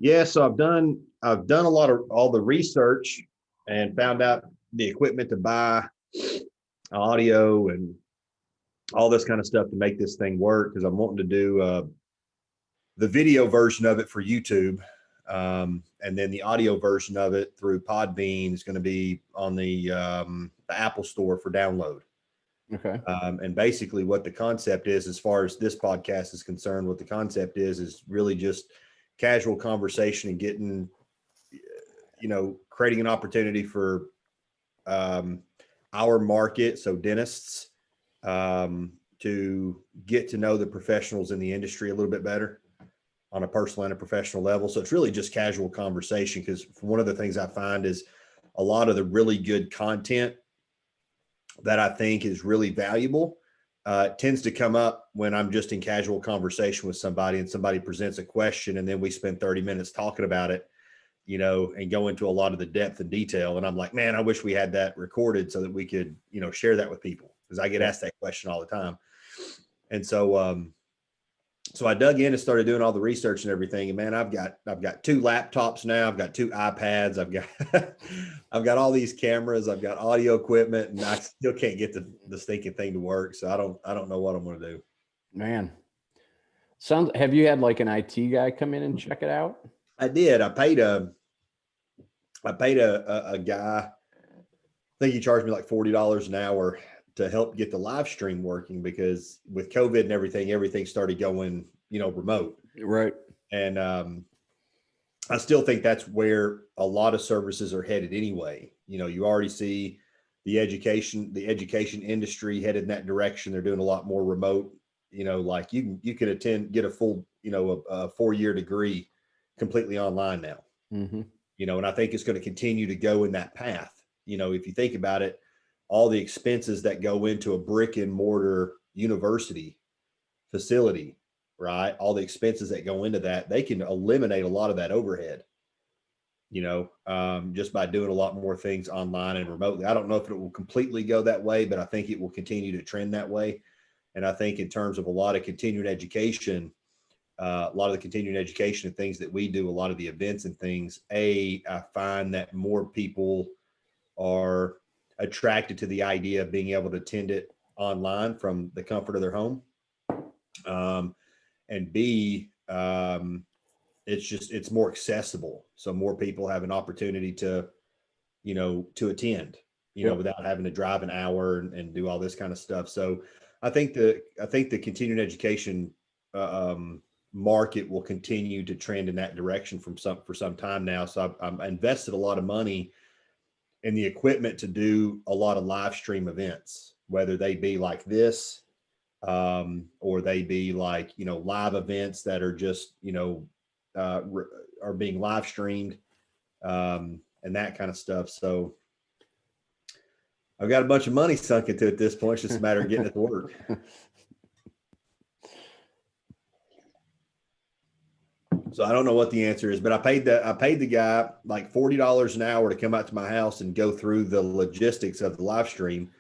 Yeah, so I've done a lot of all the research and found out the equipment to buy, audio and all this kind of stuff to make this thing work because I'm wanting to do the video version of it for YouTube. And then the audio version of it through Podbean is going to be on the Apple Store for download. Okay. And basically what the concept is, as far as this podcast is concerned, what the concept is really just casual conversation and getting, creating an opportunity for our market, so dentists, to get to know the professionals in the industry a little bit better on a personal and a professional level. So it's really just casual conversation, because one of the things I find is a lot of the really good content that I think is really valuable tends to come up when I'm just in casual conversation with somebody and somebody presents a question, and then we spend 30 minutes talking about it, and go into a lot of the depth and detail. And I'm like, man, I wish we had that recorded so that we could, share that with people, because I get asked that question all the time. And so I dug in and started doing all the research and everything. And man, I've got 2 laptops now. I've got 2 iPads. I've got all these cameras. I've got audio equipment, and I still can't get the stinking thing to work. So I don't know what I'm going to do. Man. Have you had like an IT guy come in and check it out? I did. I paid a guy. I think he charged me like $40 an hour to help get the live stream working, because with COVID and everything started going, remote. Right. And I still think that's where a lot of services are headed anyway. You already see the education industry headed in that direction. They're doing a lot more remote, like you can get a full, a 4-year degree completely online now. Mm-hmm. And I think it's going to continue to go in that path. If you think about it, all the expenses that go into a brick and mortar university facility, right? All the expenses that go into that, they can eliminate a lot of that overhead, just by doing a lot more things online and remotely. I don't know if it will completely go that way, but I think it will continue to trend that way. And I think in terms of a lot of continuing education, and things that we do, a lot of the events and things, I find that more people are attracted to the idea of being able to attend it online from the comfort of their home. And B, it's more accessible. So more people have an opportunity to attend, Yep. without having to drive an hour and do all this kind of stuff. So I think the continuing education market will continue to trend in that direction for some time now. So I've invested a lot of money in the equipment to do a lot of live stream events, whether they be like this, or they be like, live events that are just, are being live streamed, and that kind of stuff. So I've got a bunch of money sunk into it at this point. It's just a matter of getting it to work. So I don't know what the answer is, but I paid the guy like $40 an hour to come out to my house and go through the logistics of the live stream.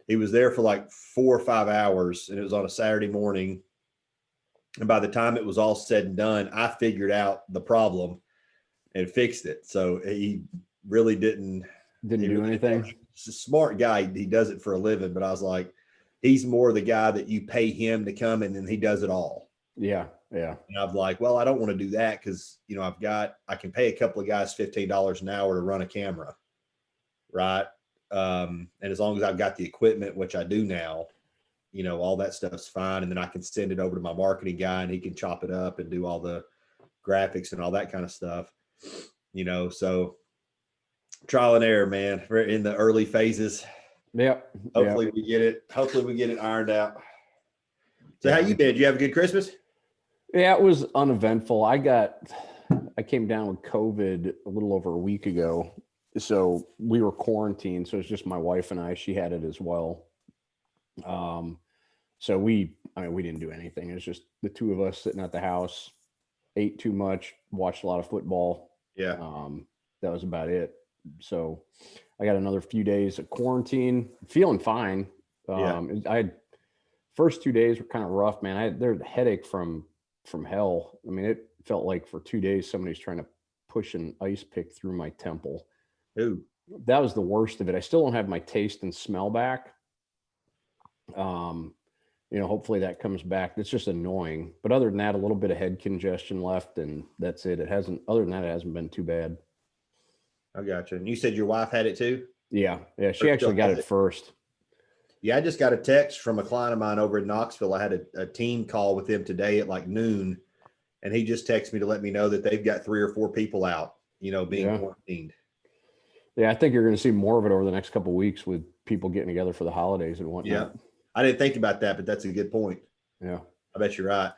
He was there for like 4 or 5 hours, and it was on a Saturday morning. And by the time it was all said and done, I figured out the problem and fixed it. So he really didn't do anything. He's a smart guy. He does it for a living, but I was like, he's more the guy that you pay him to come and then he does it all. Yeah. Yeah. And I'm like, well, I don't want to do that, because, I can pay a couple of guys $15 an hour to run a camera. Right. And as long as I've got the equipment, which I do now, all that stuff's fine. And then I can send it over to my marketing guy and he can chop it up and do all the graphics and all that kind of stuff, so trial and error, man. We're in the early phases. Yep. Hopefully we get it ironed out. So how you been? Did you have a good Christmas? Yeah, it was uneventful. I came down with COVID a little over a week ago. So we were quarantined. So it's just my wife and I. She had it as well. So we didn't do anything. It was just the 2 of us sitting at the house, ate too much, watched a lot of football. Yeah. That was about it. So I got another few days of quarantine, feeling fine. I had first 2 days were kind of rough, man. There's a headache from hell. I mean, it felt like for 2 days somebody's trying to push an ice pick through my temple. Ooh, That was the worst of it. I still don't have my taste and smell back. Hopefully that comes back. It's just annoying. But other than that, a little bit of head congestion left, and that's it. Other than that, it hasn't been too bad. I got you. And you said your wife had it too? Yeah. Yeah. Or She still actually got has it first. Yeah, I just got a text from a client of mine over in Knoxville. I had a team call with them today at like noon, and he just texted me to let me know that they've got 3 or 4 people out, being Yeah. quarantined. Yeah. I think you're going to see more of it over the next couple of weeks with people getting together for the holidays and Yeah. whatnot. I didn't think about that, but that's a good point. Yeah. I bet you're right.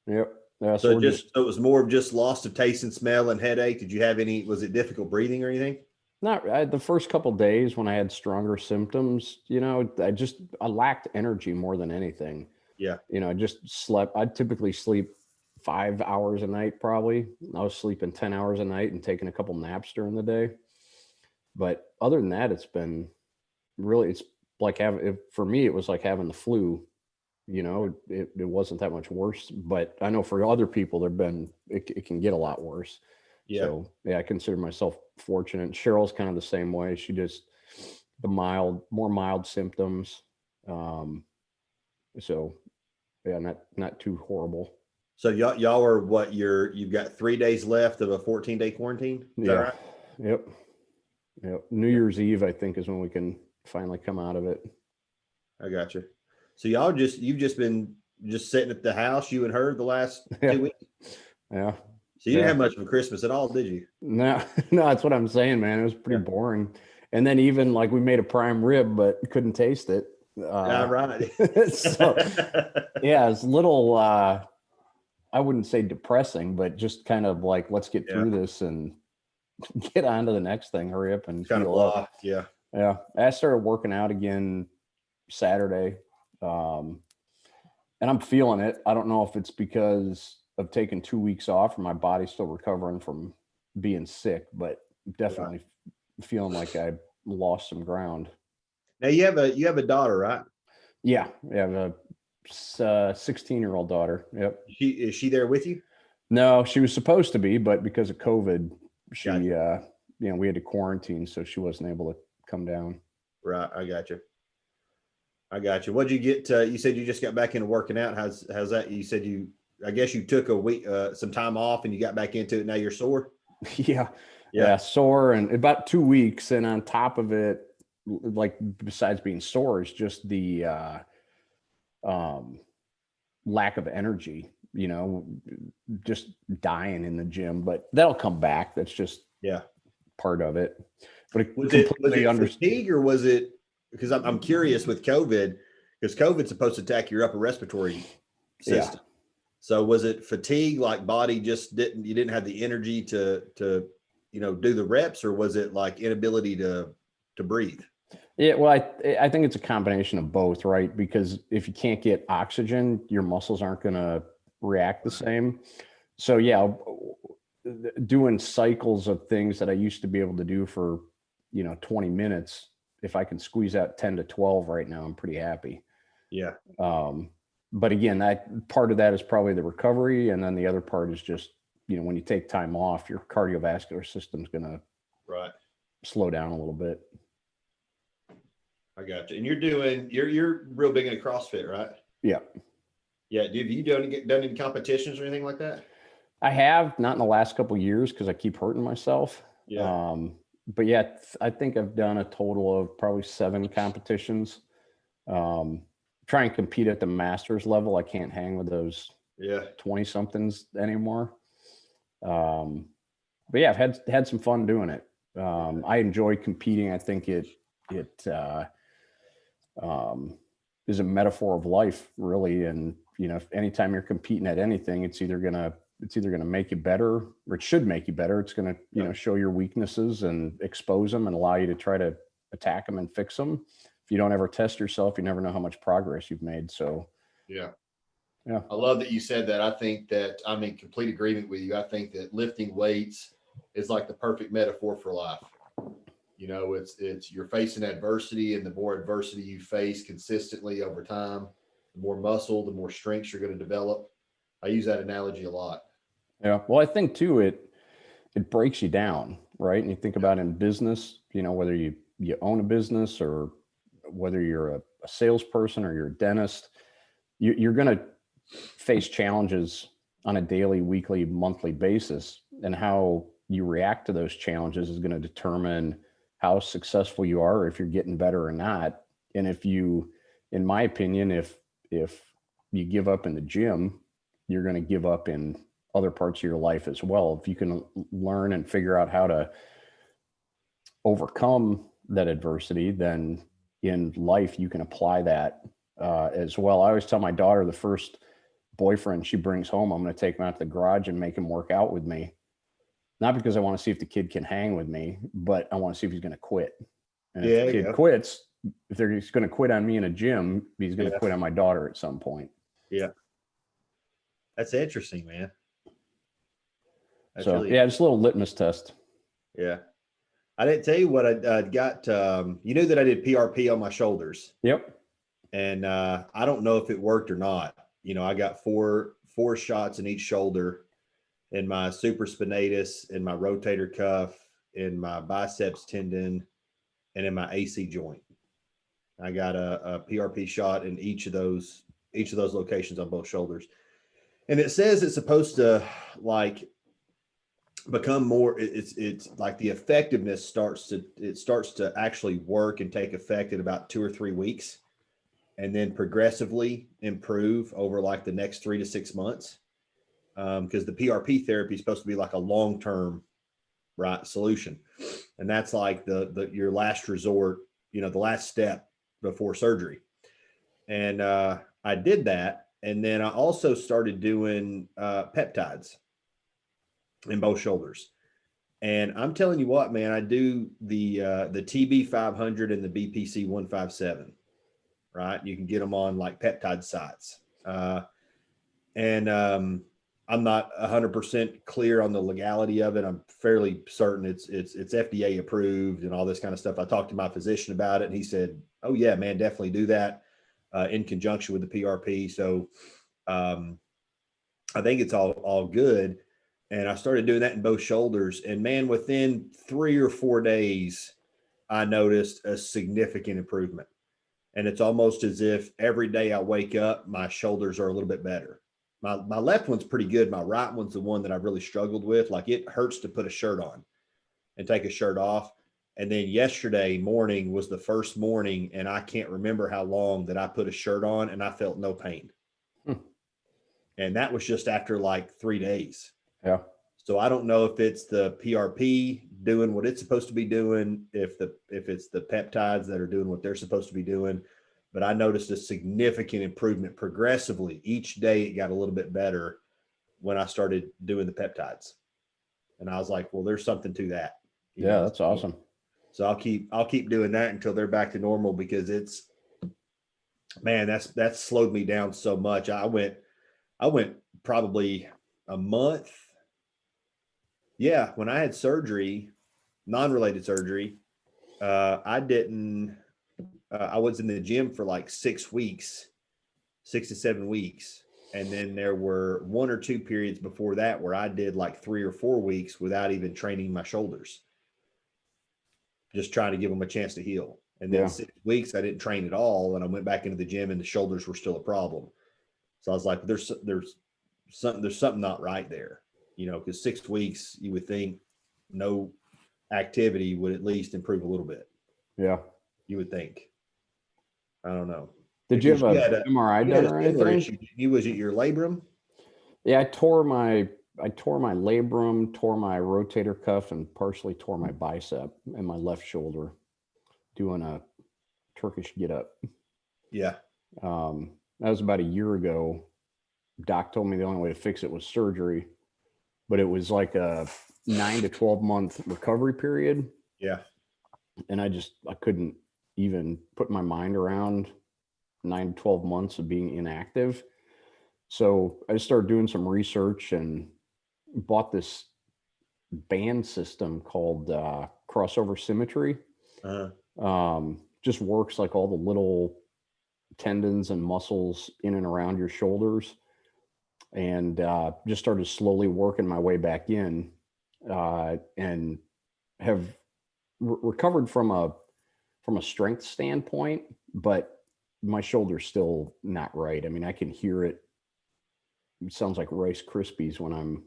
Yep. Yeah. So it was more of just loss of taste and smell and headache. Did you have was it difficult breathing or anything? The first couple of days when I had stronger symptoms, I lacked energy more than anything. Yeah. I just slept. I typically sleep 5 hours a night, probably. I was sleeping 10 hours a night and taking a couple naps during the day. But other than that, it's like for me, it was like having the flu. It wasn't that much worse, but I know for other people, it can get a lot worse. Yeah. So yeah, I consider myself fortunate. Cheryl's kind of the same way. She just more mild symptoms. So yeah, not too horrible. So y'all are what you've got 3 days left of a 14-day quarantine? Is that right? Yep. Yep. New Year's Eve, I think, is when we can finally come out of it. I got you. So you've just been just sitting at the house, you and her, the last Yeah. 2 weeks? Yeah. So you didn't have much of a Christmas at all, did you? No, no, that's what I'm saying, man. It was pretty boring. And then even like we made a prime rib, but couldn't taste it. Right. So yeah, it's a little, I wouldn't say depressing, but just kind of like, let's get through this and get on to the next thing. Hurry up and kind of heal up. blah. Yeah. Yeah. I started working out again Saturday. And I'm feeling it. I don't know if it's because of taking 2 weeks off or my body's still recovering from being sick, but definitely feeling like I lost some ground. Now you have a daughter, right? Yeah. I have a 16-year-old daughter. Yep. Is she there with you? No, she was supposed to be, but because of COVID, she, Gotcha. we had to quarantine, so she wasn't able to come down. Right. I got you. What'd you get? You said you just got back into working out. How's that? You said I guess you took a week, some time off and you got back into it. Now you're sore. Yeah. Sore and about 2 weeks. And on top of it, like besides being sore, is just the, lack of energy, just dying in the gym, but that'll come back. That's just part of it. But was it fatigue or was it, because I'm curious with COVID, because COVID's supposed to attack your upper respiratory system. So was it fatigue, like body just you didn't have the energy to do the reps, or was it like inability to breathe? Yeah, well, I think it's a combination of both, right? Because if you can't get oxygen, your muscles aren't going to react the same. So yeah, doing cycles of things that I used to be able to do for 20 minutes, if I can squeeze out 10 to 12 right now, I'm pretty happy. Yeah. But again, that part of that is probably the recovery. And then the other part is just, when you take time off, your cardiovascular system's going to slow down a little bit. I got you. And you're real big into CrossFit, right? Yeah. Yeah. Have you done any competitions or anything like that? I have, not in the last couple of years because I keep hurting myself. Yeah. But yeah, I think I've done a total of probably 7 competitions. Try and compete at the masters level. I can't hang with those 20 somethings anymore. But yeah, I've had some fun doing it. I enjoy competing. I think it is a metaphor of life, really. And anytime you're competing at anything, it's either gonna make you better, or it should make you better. It's gonna show your weaknesses and expose them and allow you to try to attack them and fix them. If you don't ever test yourself, you never know how much progress you've made. So yeah. I love that you said that. I think that I'm in complete agreement with you. I think that lifting weights is like the perfect metaphor for life. It's you're facing adversity, and the more adversity you face consistently over time, the more muscle, the more strength you're going to develop. I use that analogy a lot. Yeah. Well, I think too, it breaks you down, right? And you think about in business, whether you own a business or whether you're a salesperson or you're a dentist, you're going to face challenges on a daily, weekly, monthly basis. And how you react to those challenges is going to determine how successful you are, if you're getting better or not. And if you, in my opinion, if you give up in the gym, you're going to give up in other parts of your life as well. If you can learn and figure out how to overcome that adversity, then in life you can apply that as well. I always tell my daughter, the first boyfriend she brings home, I'm going to take him out to the garage and make him work out with me. Not because I want to see if the kid can hang with me, but I want to see if he's going to quit. And if Yeah, the you kid go. quits, if he's going to quit on me in a gym, he's going to Yeah, quit on my daughter at some point. yeah. That's interesting, man. That's So really yeah, just a little litmus test. yeah. I didn't tell you what I got. You knew that I did PRP on my shoulders, Yep. and I don't know if it worked or not. I got four shots in each shoulder, in my supraspinatus, in my rotator cuff, in my biceps tendon, and in my AC joint. I got a PRP shot in each of those locations on both shoulders, and it says it's supposed to like become more. It's like the effectiveness starts to actually work and take effect in about 2 or 3 weeks, and then progressively improve over like the next 3 to 6 months. Because the PRP therapy is supposed to be like a long term right solution, and that's like the your last resort, the last step before surgery. And I did that, and then I also started doing peptides in both shoulders. And I'm telling you what, man, I do the TB 500 and the BPC 157. Right, you can get them on like peptide sites, and I'm not 100% clear on the legality of it. I'm fairly certain it's FDA approved and all this kind of stuff. I talked to my physician about it, and he said, "Oh yeah, man, definitely do that in conjunction with the PRP." So um, I think it's all good. And I started doing that in both shoulders, and man, within 3 or 4 days, I noticed a significant improvement. And it's almost as if every day I wake up, my shoulders are a little bit better. My left one's pretty good. My right one's the one that I really struggled with. Like it hurts to put a shirt on and take a shirt off. And then yesterday morning was the first morning, and I can't remember how long that I put a shirt on and I felt no pain. Hmm. And that was just after like 3 days. Yeah. So I don't know if it's the PRP doing what it's supposed to be doing, if it's the peptides that are doing what they're supposed to be doing. But I noticed a significant improvement progressively. Each day it got a little bit better when I started doing the peptides. And I was like, well, there's something to that. Yeah. That's awesome. So I'll keep doing that until they're back to normal, because it's, man, that's slowed me down so much. I went probably a month. Yeah, when I had surgery, non-related surgery, I didn't. I was in the gym for like 6 weeks, 6 to 7 weeks, and then there were 1 or 2 periods before that where I did like 3 or 4 weeks without even training my shoulders, just trying to give them a chance to heal. And then Yeah. 6 weeks I didn't train at all, and I went back into the gym, and the shoulders were still a problem. So I was like, there's something not right there, because 6 weeks you would think no activity would at least improve a little bit. Yeah. You would think. I don't know, Did you because have a MRI you had done a or similar anything? issue. You was it your labrum? Yeah, I tore my labrum, tore my rotator cuff, and partially tore my bicep and my left shoulder doing a Turkish get up. Yeah, That was about a year ago. Doc told me the only way to fix it was surgery, but it was like a 9 to 12 month recovery period. yeah, And I couldn't even put my mind around 9 to 12 months of being inactive. So I started doing some research and bought this band system called crossover symmetry. uh, Just works like all the little tendons and muscles in and around your shoulders. and just started slowly working my way back in, and have recovered from a strength standpoint, but my shoulder's still not right. I mean, I can hear it. It sounds like Rice Krispies when I'm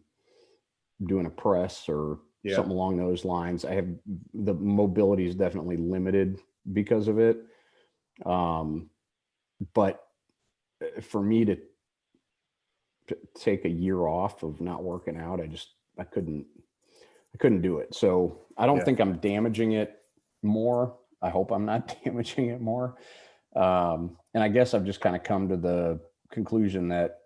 doing a press or Yeah. something along those lines. I have the mobility is definitely limited because of it. But for me to take a year off of not working out, I couldn't do it. So I don't Yeah. think I'm damaging it more. I hope I'm not damaging it more. And I guess I've just kind of come to the conclusion that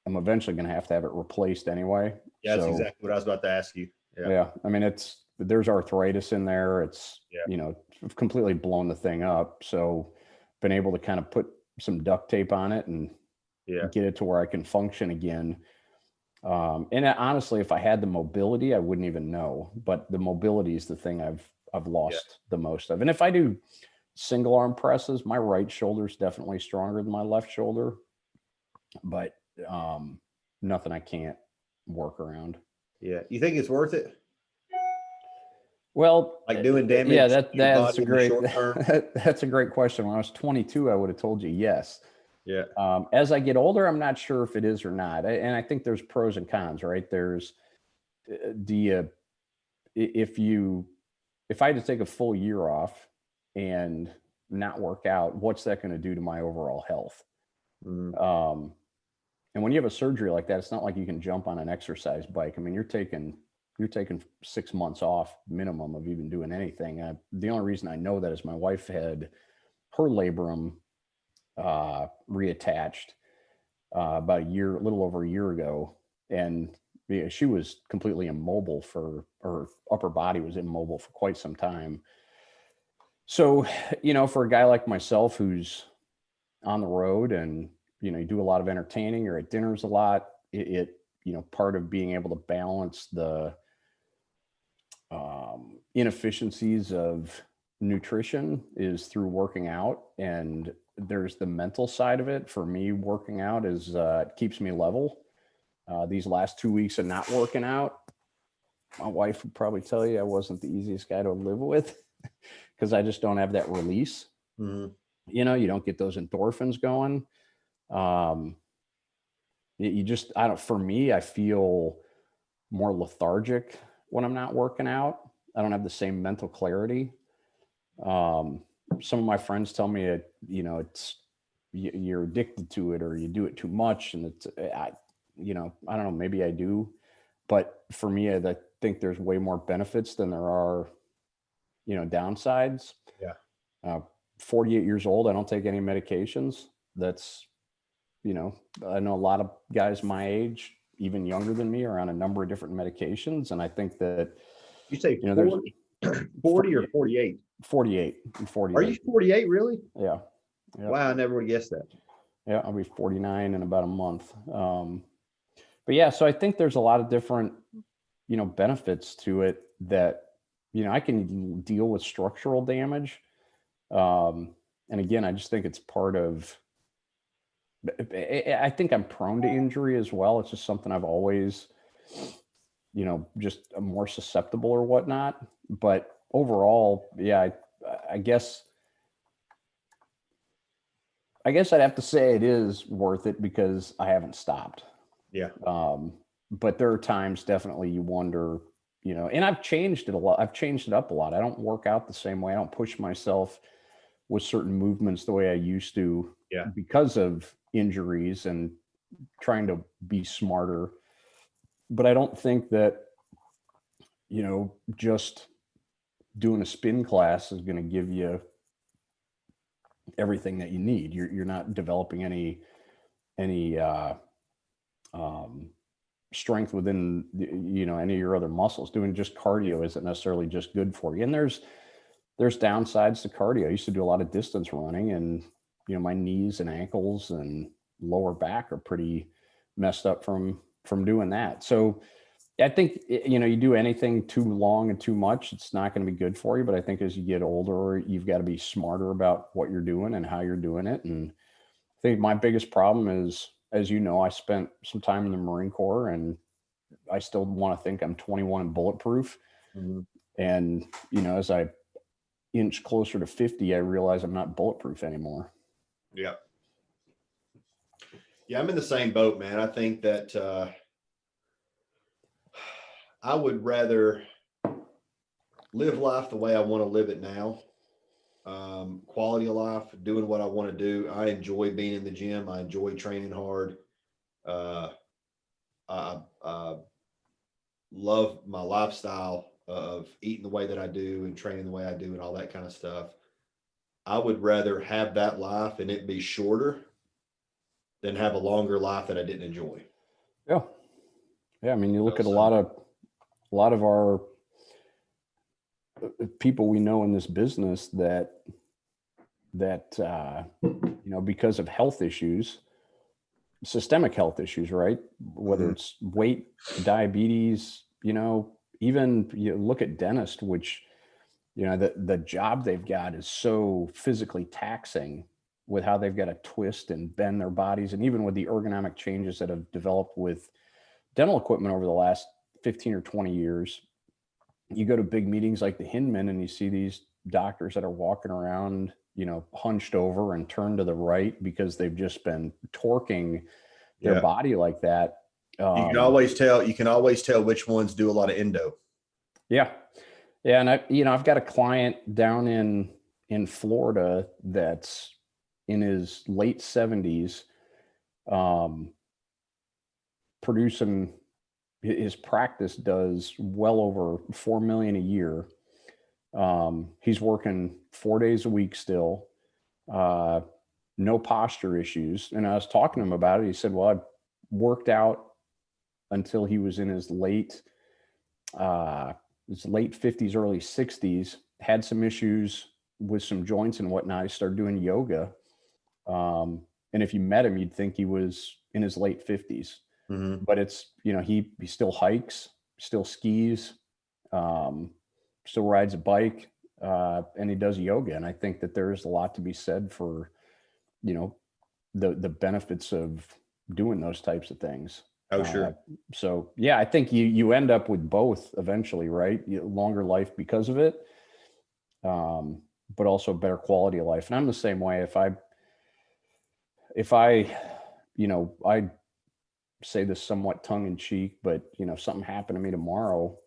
I'm eventually going to have it replaced anyway. Yeah, that's So, exactly what I was about to ask you. Yeah. yeah, I mean, there's arthritis in there. It's, Yeah. completely blown the thing up. So been able to kind of put some duct tape on it and Yeah. get it to where I can function again. And honestly, if I had the mobility, I wouldn't even know, but the mobility is the thing I've lost the most of. And if I do single arm presses, my right shoulder is definitely stronger than my left shoulder, but nothing I can't work around. Yeah. You think it's worth it? Well, Like doing yeah, damage to your that's a body in the great short term? that's a great question. When I was 22, I would have told you yes. Yeah. As I get older, I'm not sure if it is or not, and I think there's pros and cons, right? There's do you if I had to take a full year off and not work out, what's that going to do to my overall health? Mhm. And when you have a surgery like that, it's not like you can jump on an exercise bike. I mean, you're taking 6 months off minimum of even doing anything. The only reason I know that is my wife had her labrum reattached about a little over a year ago, and she was completely immobile her upper body was immobile for quite some time. So, for a guy like myself who's on the road and, you do a lot of entertaining, you're at dinners a lot, part of being able to balance the inefficiencies of nutrition is through working out. And there's the mental side of it. For me, working out it keeps me level. These last 2 weeks of not working out, my wife would probably tell you I wasn't the easiest guy to live with because I just don't have that release. Mhm. You don't get those endorphins going. Um, for me, I feel more lethargic when I'm not working out. I don't have the same mental clarity. Some of my friends tell me you're addicted to it or you do it too much. And I don't know, maybe I do, but for me, I think there's way more benefits than there are, downsides. Yeah. 48 years old. I don't take any medications. That's, I know a lot of guys my age, even younger than me, are on a number of different medications. And I think that, You say there's 40, 40 or 48? 48 and Are 48. you 48 really? Yeah. Yeah. Wow, I never would have guessed that. Yeah. I'll be 49 in about a month. But yeah, so I think there's a lot of different, benefits to it that, I can deal with structural damage. And again, I just think it's part of, I think I'm prone to injury as well. It's just something I've always, just more susceptible or whatnot. But overall, yeah, I guess I'd have to say it is worth it because I haven't stopped. Yeah. But there are times definitely you wonder, and I've changed it a lot. I've changed it up a lot. I don't work out the same way. I don't push myself with certain movements the way I used to Yeah. because of injuries and trying to be smarter. But I don't think that, just doing a spin class is going to give you everything that you need. You're not developing any strength within any of your other muscles. Doing just cardio isn't necessarily just good for you. And there's downsides to cardio. I used to do a lot of distance running, and my knees and ankles and lower back are pretty messed up from doing that. So I think you do anything too long and too much, it's not going to be good for you. But I think as you get older, you've got to be smarter about what you're doing and how you're doing it. And I think my biggest problem is as you know, I spent some time in the Marine Corps, and I still want to think I'm 21 and bulletproof. Mhm. And, as I inch closer to 50, I realize I'm not bulletproof anymore. Yeah. Yeah, I'm in the same boat, man. I think that I would rather live life the way I want to live it now. Quality of life, doing what I want to do. I enjoy being in the gym. I enjoy training hard. Uh, I love my lifestyle of eating the way that I do and training the way I do and all that kind of stuff. I would rather have that life and it be shorter than have a longer life that I didn't enjoy. Yeah. Yeah. I mean, you look at a So lot of our people we know in this business that because of health issues, systemic health issues, right? Whether mhm, it's weight, diabetes, even you look at dentists, which, the job they've got is so physically taxing with how they've got to twist and bend their bodies. And even with the ergonomic changes that have developed with dental equipment over the last 15 or 20 years, you go to big meetings like the Hinman and you see these doctors that are walking around, hunched over and turned to the right because they've just been torquing their yeah. body like that. You can Um, always tell, you can always tell which ones do a lot of endo. yeah. Yeah. And I've got a client down in Florida that's in his late 70s, um, producing his practice does well over 4 million a year. He's working 4 days a week still, uh, no posture issues. And I was talking to him about it. He said, well, I worked out until he was in uh, his late 50s, early 60s, had some issues with some joints and whatnot. He started doing yoga. And if you met him, you'd think he was in his late 50s, Mhm. but it's, he still hikes, still skis, um, still rides a bike, and he does yoga. And I think that there's a lot to be said for, you know, the benefits of doing those types of things. Oh, Uh, sure. so yeah, I think you end up with both eventually, right? Longer life because of it, um, but also better quality of life. And I'm the same way. If I, I say this somewhat tongue in cheek, but if something happened to me tomorrow,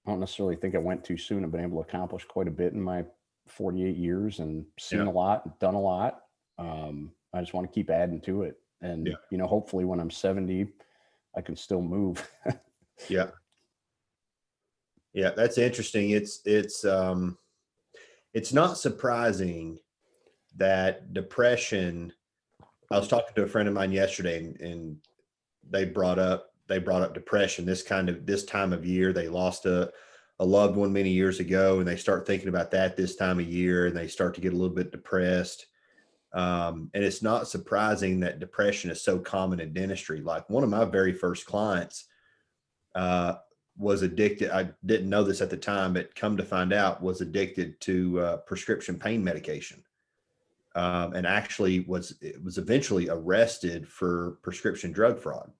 I don't necessarily think I went too soon. I've been able to accomplish quite a bit in my 48 years and seen Yeah. a lot, done a lot. I just want to keep adding to it. Yeah. And, hopefully when I'm 70, I can still move. Yeah. Yeah. That's interesting. It's not surprising that depression. I was talking to a friend of mine yesterday and they brought up depression this time of year. They lost a loved one many years ago, and they start thinking about that this time of year, and they start to get a little bit depressed. And it's not surprising that depression is so common in dentistry. Like one of my very first clients uh, was addicted. I didn't know this at the time, but come to find out, was addicted to prescription pain medication, and actually was eventually arrested for prescription drug fraud.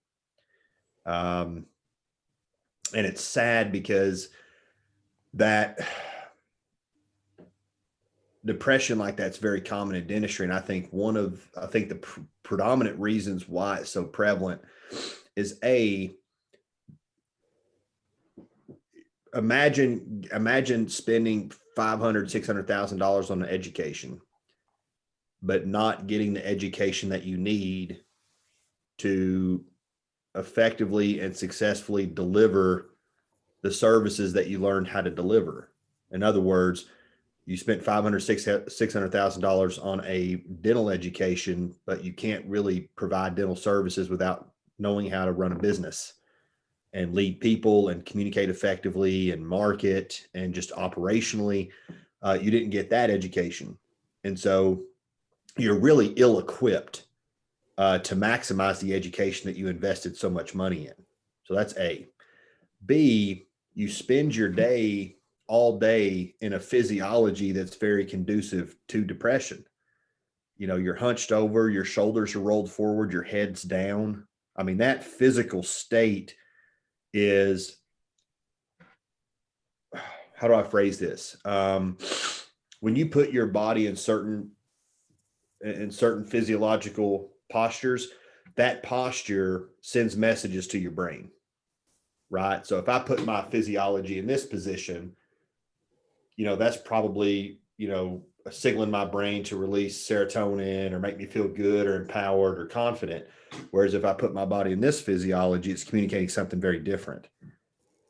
Um, and it's sad because that depression like that's very common in dentistry. And I think the predominant reasons why it's so prevalent is imagine spending 500, $600,000 on an education, but not getting the education that you need to effectively and successfully deliver the services that you learned how to deliver. In other words, you spent 500, $600,000 on a dental education, but you can't really provide dental services without knowing how to run a business and lead people and communicate effectively and market and just operationally. You didn't get that education. And so you're really ill equipped to maximize the education that you invested so much money in. So that's A. B, you spend your day all day in a physiology that's very conducive to depression. You're hunched over, your shoulders are rolled forward, your head's down. I mean, that physical state is, how do I phrase this? When you put your body in certain physiological postures, that posture sends messages to your brain, right? So if I put my physiology in this position, that's probably, signaling my brain to release serotonin or make me feel good or empowered or confident. Whereas if I put my body in this physiology, it's communicating something very different.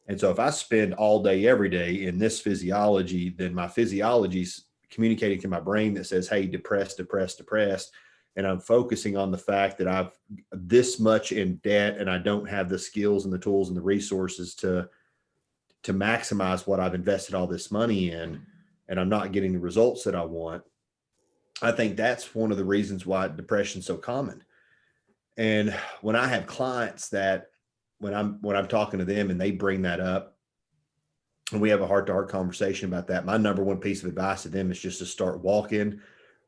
And so if I spend all day, every day in this physiology, then my physiology's communicating to my brain that says, hey, depressed, depressed, depressed. And I'm focusing on the fact that I've this much in debt and I don't have the skills and the tools and the resources to maximize what I've invested all this money in, and I'm not getting the results that I want. I think that's one of the reasons why depression's so common. And when I have clients that when I'm talking to them and they bring that up and we have a heart-to-heart conversation about that, my number one piece of advice to them is just to start walking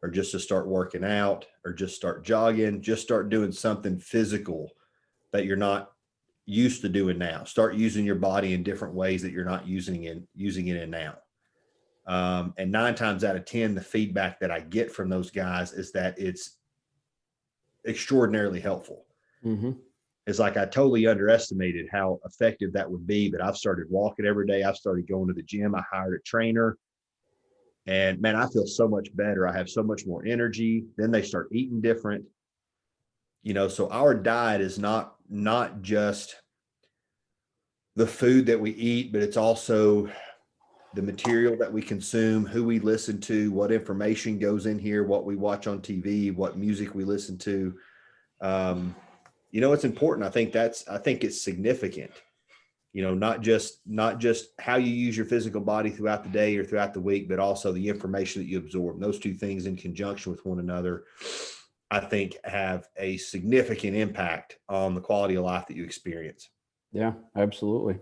or just to start working out or just start jogging, just start doing something physical that you're not used to doing now. Start using your body in different ways that you're not using it in now. And 9 times out of 10, the feedback that I get from those guys is that it's extraordinarily helpful. Mm-hmm. It's like I totally underestimated how effective that would be, but I've started walking every day. I've started going to the gym. I hired a trainer, and man, I feel so much better. I have so much more energy. Then they start eating different. So our diet is not just the food that we eat, but it's also the material that we consume, who we listen to, what information goes in here, what we watch on TV, what music we listen to. It's important. I think it's significant, not just how you use your physical body throughout the day or throughout the week, but also the information that you absorb. And those two things in conjunction with one another, I think have a significant impact on the quality of life that you experience. Yeah, absolutely.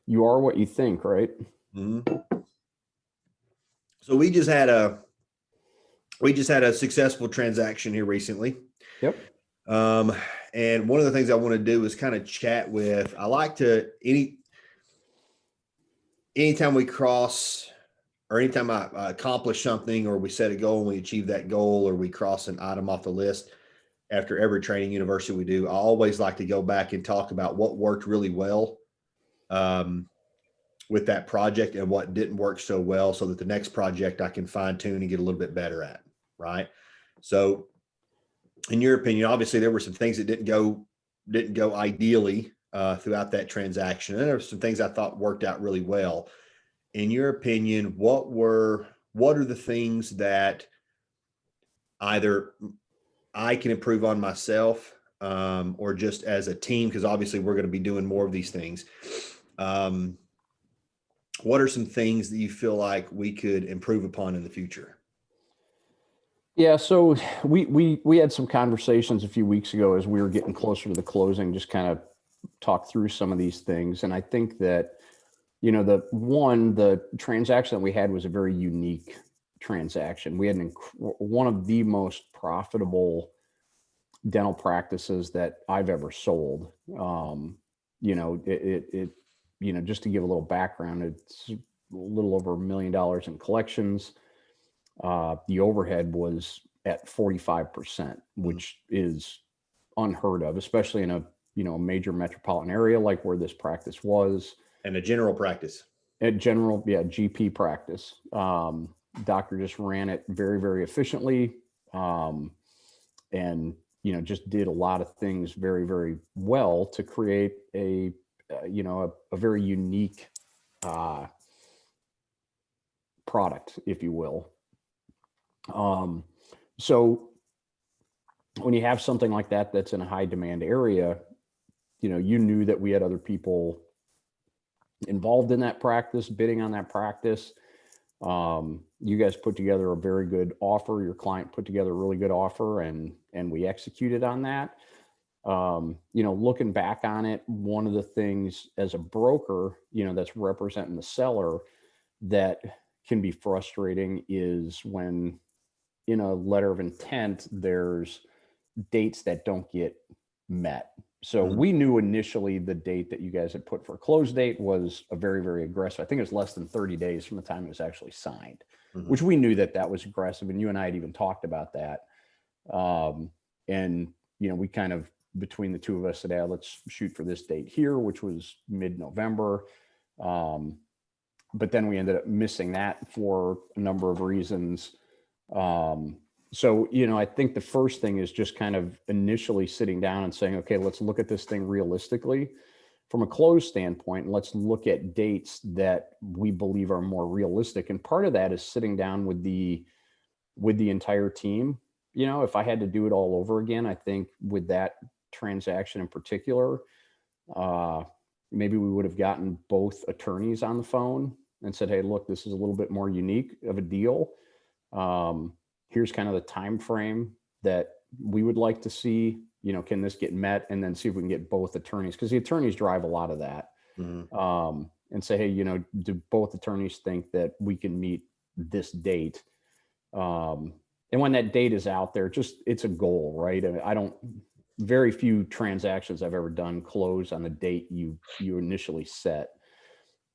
You are what you think, right? Mm-hmm. So we just had a successful transaction here recently. Yep. And one of the things I want to do is kind of chat with, I like to, anytime we cross or anytime I accomplish something or we set a goal and we achieve that goal or we cross an item off the list after every training university we do, I always like to go back and talk about what worked really well with that project and what didn't work so well, so that the next project I can fine tune and get a little bit better at. Right. So in your opinion, obviously there were some things that didn't go ideally throughout that transaction. And there were some things I thought worked out really well. In your opinion, what are the things that either I can improve on myself or just as a team, because obviously we're going to be doing more of these things. What are some things that you feel like we could improve upon in the future? Yeah, so we had some conversations a few weeks ago as we were getting closer to the closing, just kind of talk through some of these things. And I think that, the transaction that we had was a very unique transaction. We had one of the most profitable dental practices that I've ever sold. Just to give a little background, it's a little over $1 million in collections. The overhead was at 45%, which is unheard of, especially in a major metropolitan area like where this practice was. And a general practice. GP practice. Doctor just ran it very, very efficiently. And, just did a lot of things very, very well to create a very unique product, if you will. So when you have something like that that's in a high demand area, you knew that we had other people involved in that practice, bidding on that practice. You guys put together a very good offer. Your client put together a really good offer, and we executed on that. Looking back on it, one of the things as a broker, that's representing the seller that can be frustrating is when in a letter of intent, there's dates that don't get met. So Mhm. we knew initially the date that you guys had put for a close date was a very, very aggressive. I think it was less than 30 days from the time it was actually signed, Mhm. which we knew that that was aggressive. And you and I had even talked about that. And, we kind of, between the two of us said, yeah, let's shoot for this date here, which was mid-November. But then we ended up missing that for a number of reasons. So, I think the first thing is just kind of initially sitting down and saying, okay, let's look at this thing realistically from a close standpoint, and let's look at dates that we believe are more realistic. And part of that is sitting down with the entire team. If I had to do it all over again, I think with that transaction in particular, uh, maybe we would have gotten both attorneys on the phone and said, hey, look, this is a little bit more unique of a deal. Here's kind of the time frame that we would like to see. Can this get met? And then see if we can get both attorneys, because the attorneys drive a lot of that. Mhm. And say, hey, do both attorneys think that we can meet this date? And when that date is out there, it's a goal, right? I mean, very few transactions I've ever done close on the date you initially set.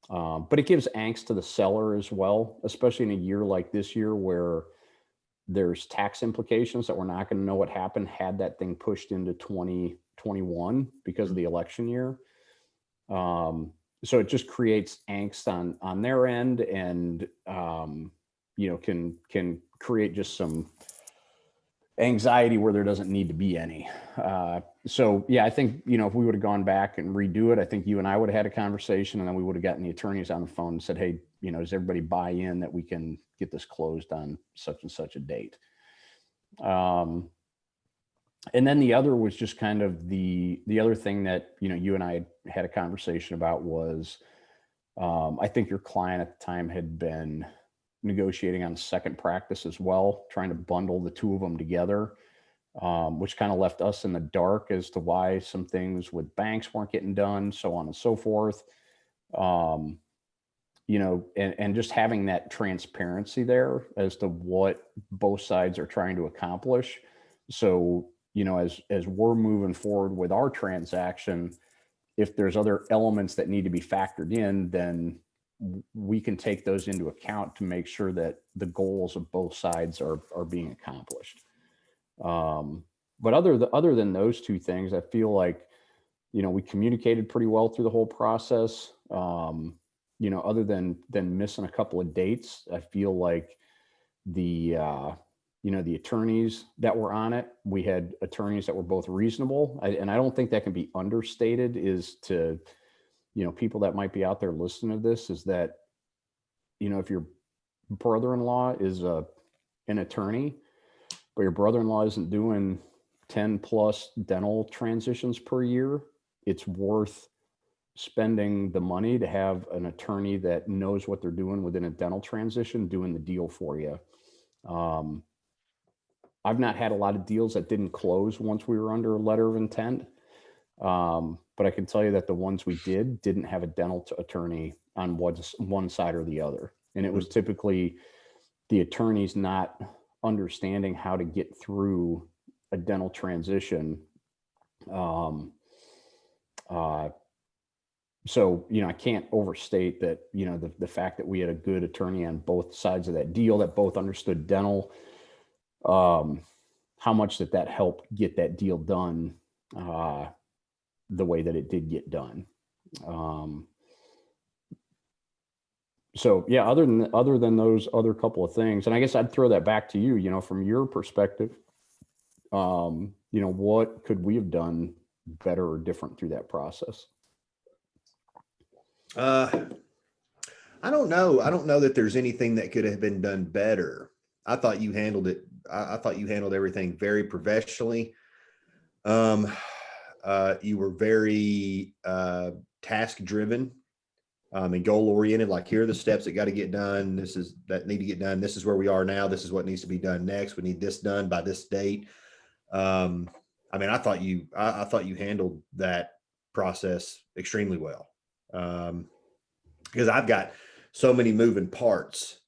But it gives angst to the seller as well, especially in a year like this year where there's tax implications that we're not going to know what happened had that thing pushed into 2021 because of the election year. So it just creates angst on their end, and can create just some anxiety where there doesn't need to be any. So yeah, I think, if we would have gone back and redo it, I think you and I would have had a conversation, and then we would have gotten the attorneys on the phone and said, hey, does everybody buy in that we can get this closed on such and such a date? And then the other was just kind of the other thing that, you and I had a conversation about was, I think your client at the time had been negotiating on a second practice as well, trying to bundle the two of them together, which kind of left us in the dark as to why some things with banks weren't getting done, so on and so forth. Um, and just having that transparency there as to what both sides are trying to accomplish. So, as we're moving forward with our transaction, if there's other elements that need to be factored in, then we can take those into account to make sure that the goals of both sides are being accomplished. But other than those two things, I feel like, we communicated pretty well through the whole process. Other than missing a couple of dates, I feel like the attorneys that were on it, we had attorneys that were both reasonable. And I don't think that can be understated, is to, people that might be out there listening to this, is that, if your brother-in-law is an attorney, but your brother-in-law isn't doing 10 plus dental transitions per year, it's worth spending the money to have an attorney that knows what they're doing within a dental transition doing the deal for you. Um, I've not had a lot of deals that didn't close once we were under a letter of intent. But I can tell you that the ones we didn't have a dental attorney on one side or the other. And it was typically the attorneys not understanding how to get through a dental transition. Um, uh, so, I can't overstate that, the fact that we had a good attorney on both sides of that deal that both understood dental, how much that helped get that deal done the way that it did get done. Um, so yeah, other than those other couple of things, and I guess I'd throw that back to you, from your perspective, what could we have done better or different through that process? Uh, I don't know. I don't know that there's anything that could have been done better. I thought you handled it. I thought you handled everything very professionally. Um, you were very task driven, and goal oriented. Like, here are the steps that got to get done. This is that need to get done. This is where we are now. This is what needs to be done next. We need this done by this date. I mean, I thought you handled that process extremely well. Because I've got so many moving parts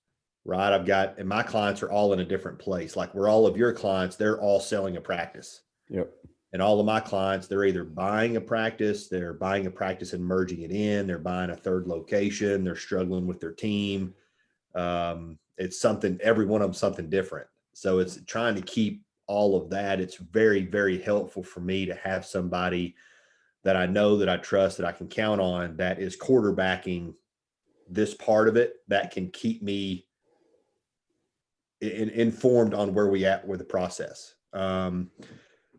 right? And my clients are all in a different place. Like where all of your clients, they're all selling a practice. Yep. And all of my clients, they're either buying a practice, they're buying a practice and merging it in, they're buying a third location, they're struggling with their team. It's something, every one of them something different. So it's trying to keep all of that. It's very, very helpful for me to have somebody that I know, that I trust, that I can count on, that is quarterbacking this part of it, that can keep me informed on where we at with the process.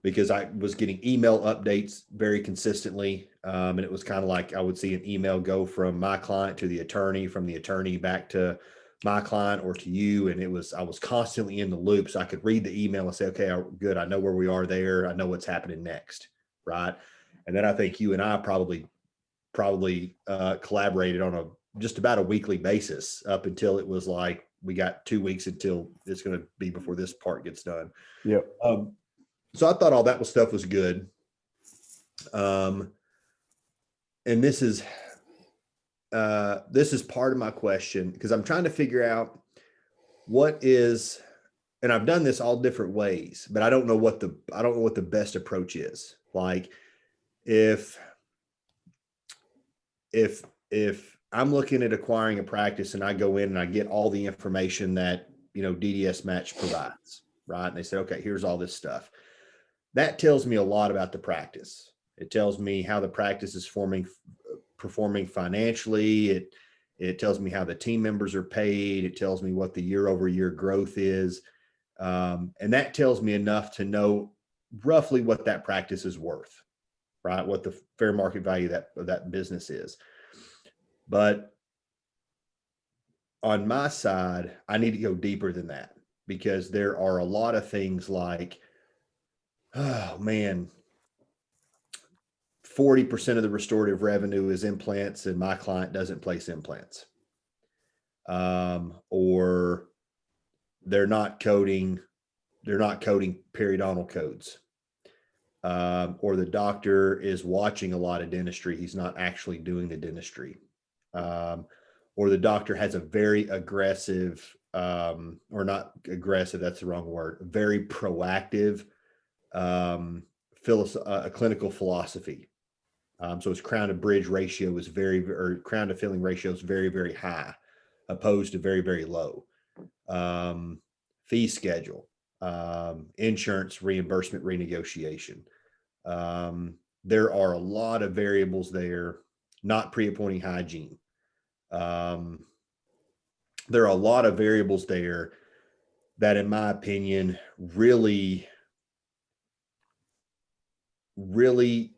Because I was getting email updates very consistently. And it was kind of like I would see an email go from my client to the attorney, from the attorney back to my client or to you. And I was constantly in the loop. So I could read the email and say, okay, good. I know where we are there. I know what's happening next. Right. And then I think you and I probably collaborated on just about a weekly basis up until it was like, we got 2 weeks until it's going to be before this part gets done. Yep. So I thought all that stuff was good. And this is part of my question, because I'm trying to figure out and I've done this all different ways, but I don't know what the best approach is. Like if I'm looking at acquiring a practice and I go in and I get all the information that, DDS Match provides, right? And they say, okay, here's all this stuff. That tells me a lot about the practice. It tells me how the practice is performing financially. It tells me how the team members are paid. It tells me what the year-over-year growth is. And that tells me enough to know roughly what that practice is worth, right? What the fair market value of that business is. But on my side, I need to go deeper than that, because there are a lot of things like, oh man, 40% of the restorative revenue is implants and my client doesn't place implants. Or they're not coding periodontal codes. Or the doctor is watching a lot of dentistry. He's not actually doing the dentistry. Or the doctor has a very aggressive, or not aggressive, that's the wrong word, very proactive a clinical philosophy. So his crown to bridge ratio is crown to filling ratio is very, very high, opposed to very, very low. Fee schedule, insurance reimbursement renegotiation. There are a lot of variables there, not pre-appointing hygiene. There are a lot of variables there that, in my opinion, really are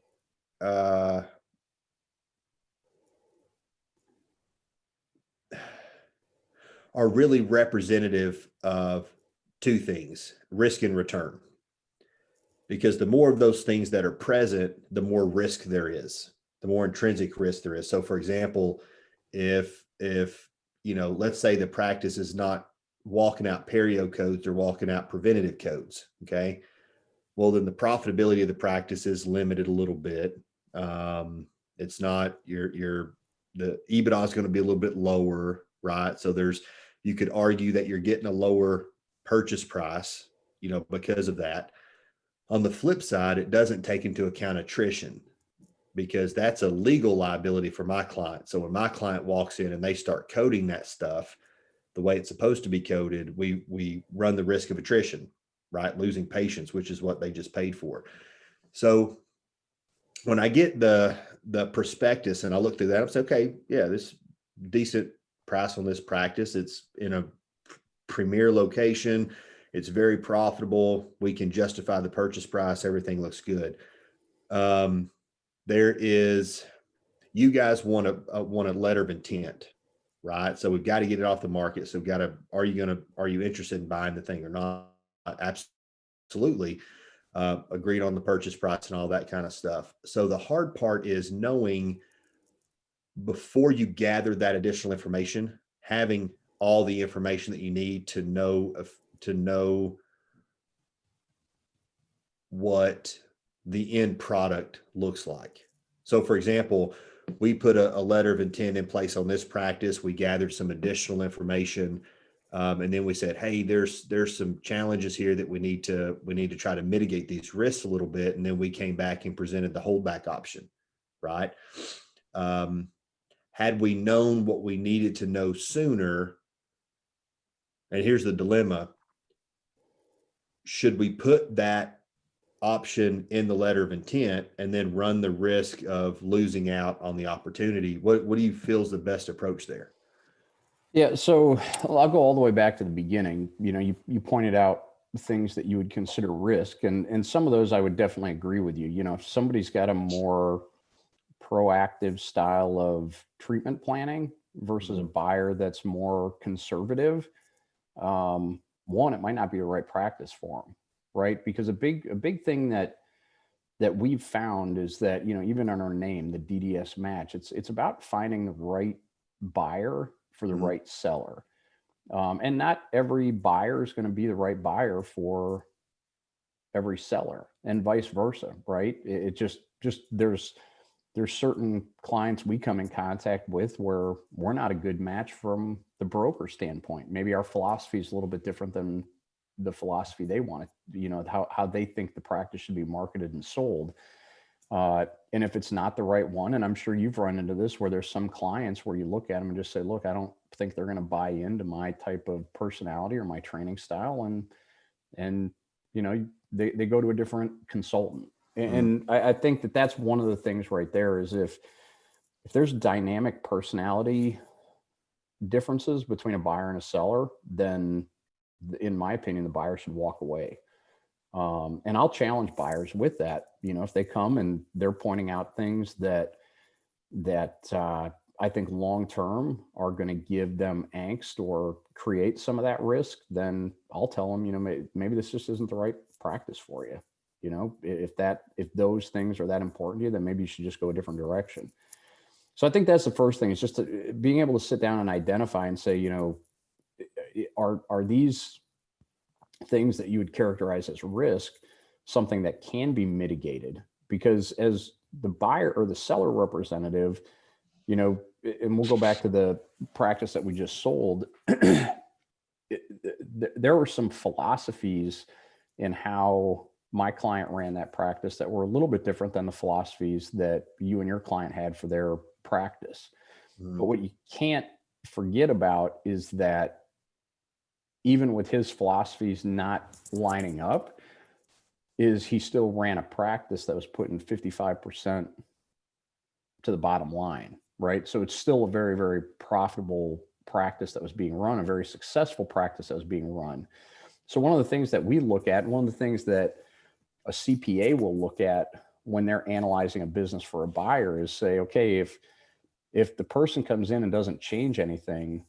really representative of two things: risk and return. Because the more of those things that are present, the more risk there is, the more intrinsic risk there is. So for example, if let's say the practice is not walking out perio codes, or walking out preventative codes, okay, well, then the profitability of the practice is limited a little bit. It's not the EBITDA is going to be a little bit lower, right? So you could argue that you're getting a lower purchase price, because of that. On the flip side, it doesn't take into account attrition, because that's a legal liability for my client. So when my client walks in and they start coding that stuff the way it's supposed to be coded, we run the risk of attrition, right? Losing patients, which is what they just paid for. So when I get the prospectus and I look through that, I'm saying, okay, yeah, this decent price on this practice. It's in a premier location. It's very profitable. We can justify the purchase price. Everything looks good. You guys want a letter of intent, right? So we've got to get it off the market. So are you interested in buying the thing or not? Absolutely. Agreed on the purchase price and all that kind of stuff. So the hard part is knowing, before you gather that additional information, having all the information that you need to know what the end product looks like. So for example, we put a letter of intent in place on this practice. We gathered some additional information. And then we said, hey, there's some challenges here that we need to try to mitigate these risks a little bit. And then we came back and presented the holdback option, right? Had we known what we needed to know sooner, and here's the dilemma, should we put that option in the letter of intent and then run the risk of losing out on the opportunity? What do you feel is the best approach there? Yeah, so I'll go all the way back to the beginning. You pointed out things that you would consider risk, and some of those I would definitely agree with you. If somebody's got a more proactive style of treatment planning versus a buyer that's more conservative, one, it might not be the right practice for them, right? Because a big thing that we've found is that, even on our name, the DDS match, it's about finding the right buyer for the right seller. And not every buyer is going to be the right buyer for every seller, and vice versa, right? It just there's certain clients we come in contact with where we're not a good match from the broker standpoint. Maybe our philosophy is a little bit different than the philosophy they want it, how they think the practice should be marketed and sold. And if it's not the right one, and I'm sure you've run into this, where there's some clients where you look at them and just say, look, I don't think they're going to buy into my type of personality or my training style. And they go to a different consultant. And I think that that's one of the things right there is if there's dynamic personality differences between a buyer and a seller, then in my opinion, the buyer should walk away. And I'll challenge buyers with that. If they come and they're pointing out things that I think long-term are going to give them angst or create some of that risk, then I'll tell them, maybe this just isn't the right practice for you. If those things are that important to you, then maybe you should just go a different direction. So I think that's the first thing, is just being able to sit down and identify and say, are these things that you would characterize as risk something that can be mitigated? Because as the buyer or the seller representative, and we'll go back to the practice that we just sold, there were some philosophies in how my client ran that practice that were a little bit different than the philosophies that you and your client had for their practice. But what you can't forget about is that even with his philosophies not lining up, is he still ran a practice that was putting 55% to the bottom line, right? So it's still a very, very profitable practice that was being run, a very successful practice that was being run. So one of the things that we look at, one of the things that a CPA will look at when they're analyzing a business for a buyer is say, okay, if the person comes in and doesn't change anything,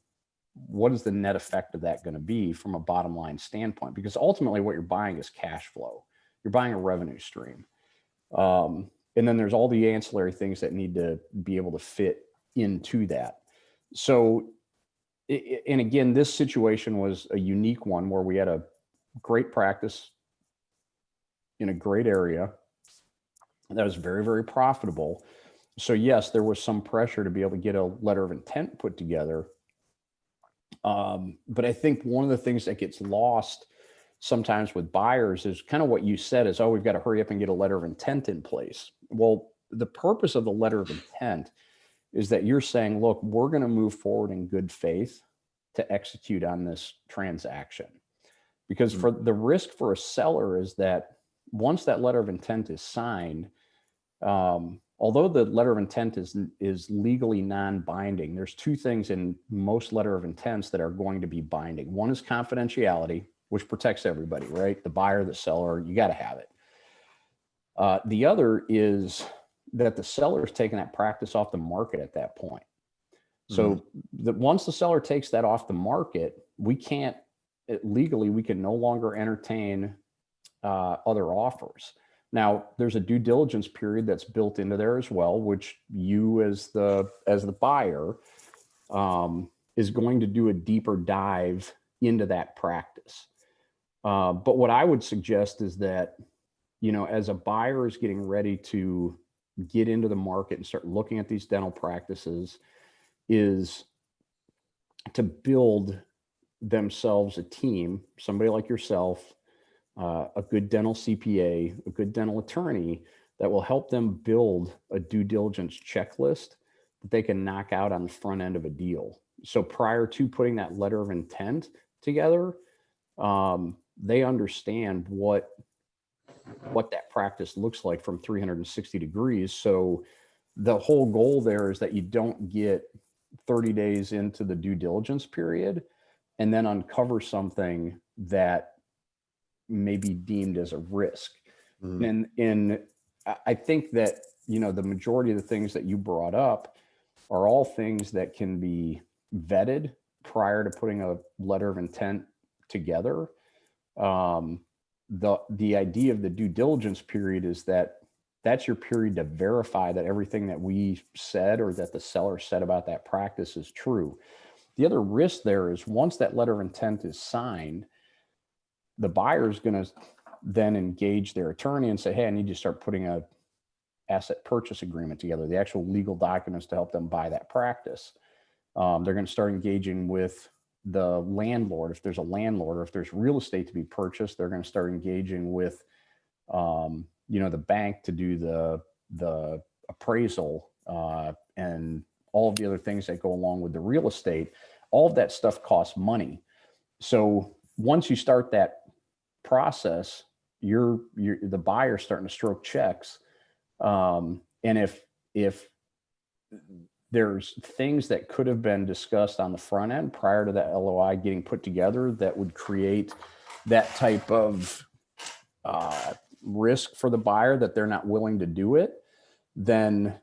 what is the net effect of that going to be from a bottom line standpoint? Because ultimately what you're buying is cash flow. You're buying a revenue stream. And then there's all the ancillary things that need to be able to fit into that. So, and again, this situation was a unique one where we had a great practice in a great area that was very, very profitable. So yes, there was some pressure to be able to get a letter of intent put together. But I think one of the things that gets lost sometimes with buyers is kind of what you said is, oh, we've got to hurry up and get a letter of intent in place. Well, the purpose of the letter of intent is that you're saying, look, we're going to move forward in good faith to execute on this transaction. Because for the risk for a seller is that once that letter of intent is signed, although the letter of intent is legally non-binding, there's two things in most letter of intents that are going to be binding. One is confidentiality, which protects everybody, right? The buyer, the seller, you got to have it. The other is that the seller is taking that practice off the market at that point. So once the seller takes that off the market, we can't legally, we can no longer entertain other offers. Now, there's a due diligence period that's built into there as well, which you as the buyer is going to do a deeper dive into that practice. But what I would suggest is that, as a buyer is getting ready to get into the market and start looking at these dental practices, is to build themselves a team, somebody like yourself, a good dental CPA, a good dental attorney that will help them build a due diligence checklist that they can knock out on the front end of a deal. So prior to putting that letter of intent together, they understand what that practice looks like from 360 degrees. So the whole goal there is that you don't get 30 days into the due diligence period and then uncover something that may be deemed as a risk. Mhm. And I think that, the majority of the things that you brought up are all things that can be vetted prior to putting a letter of intent together. The idea of the due diligence period is that that's your period to verify that everything that we said or that the seller said about that practice is true. The other risk there is once that letter of intent is signed, the buyer is going to then engage their attorney and say, hey, I need you to start putting a asset purchase agreement together, the actual legal documents to help them buy that practice. They're going to start engaging with the landlord. If there's a landlord or if there's real estate to be purchased, they're going to start engaging with, the bank to do the appraisal and all of the other things that go along with the real estate. All of that stuff costs money. So once you start that process, you're the buyer starting to stroke checks. And if there's things that could have been discussed on the front end prior to that LOI getting put together that would create that type of risk for the buyer that they're not willing to do it, then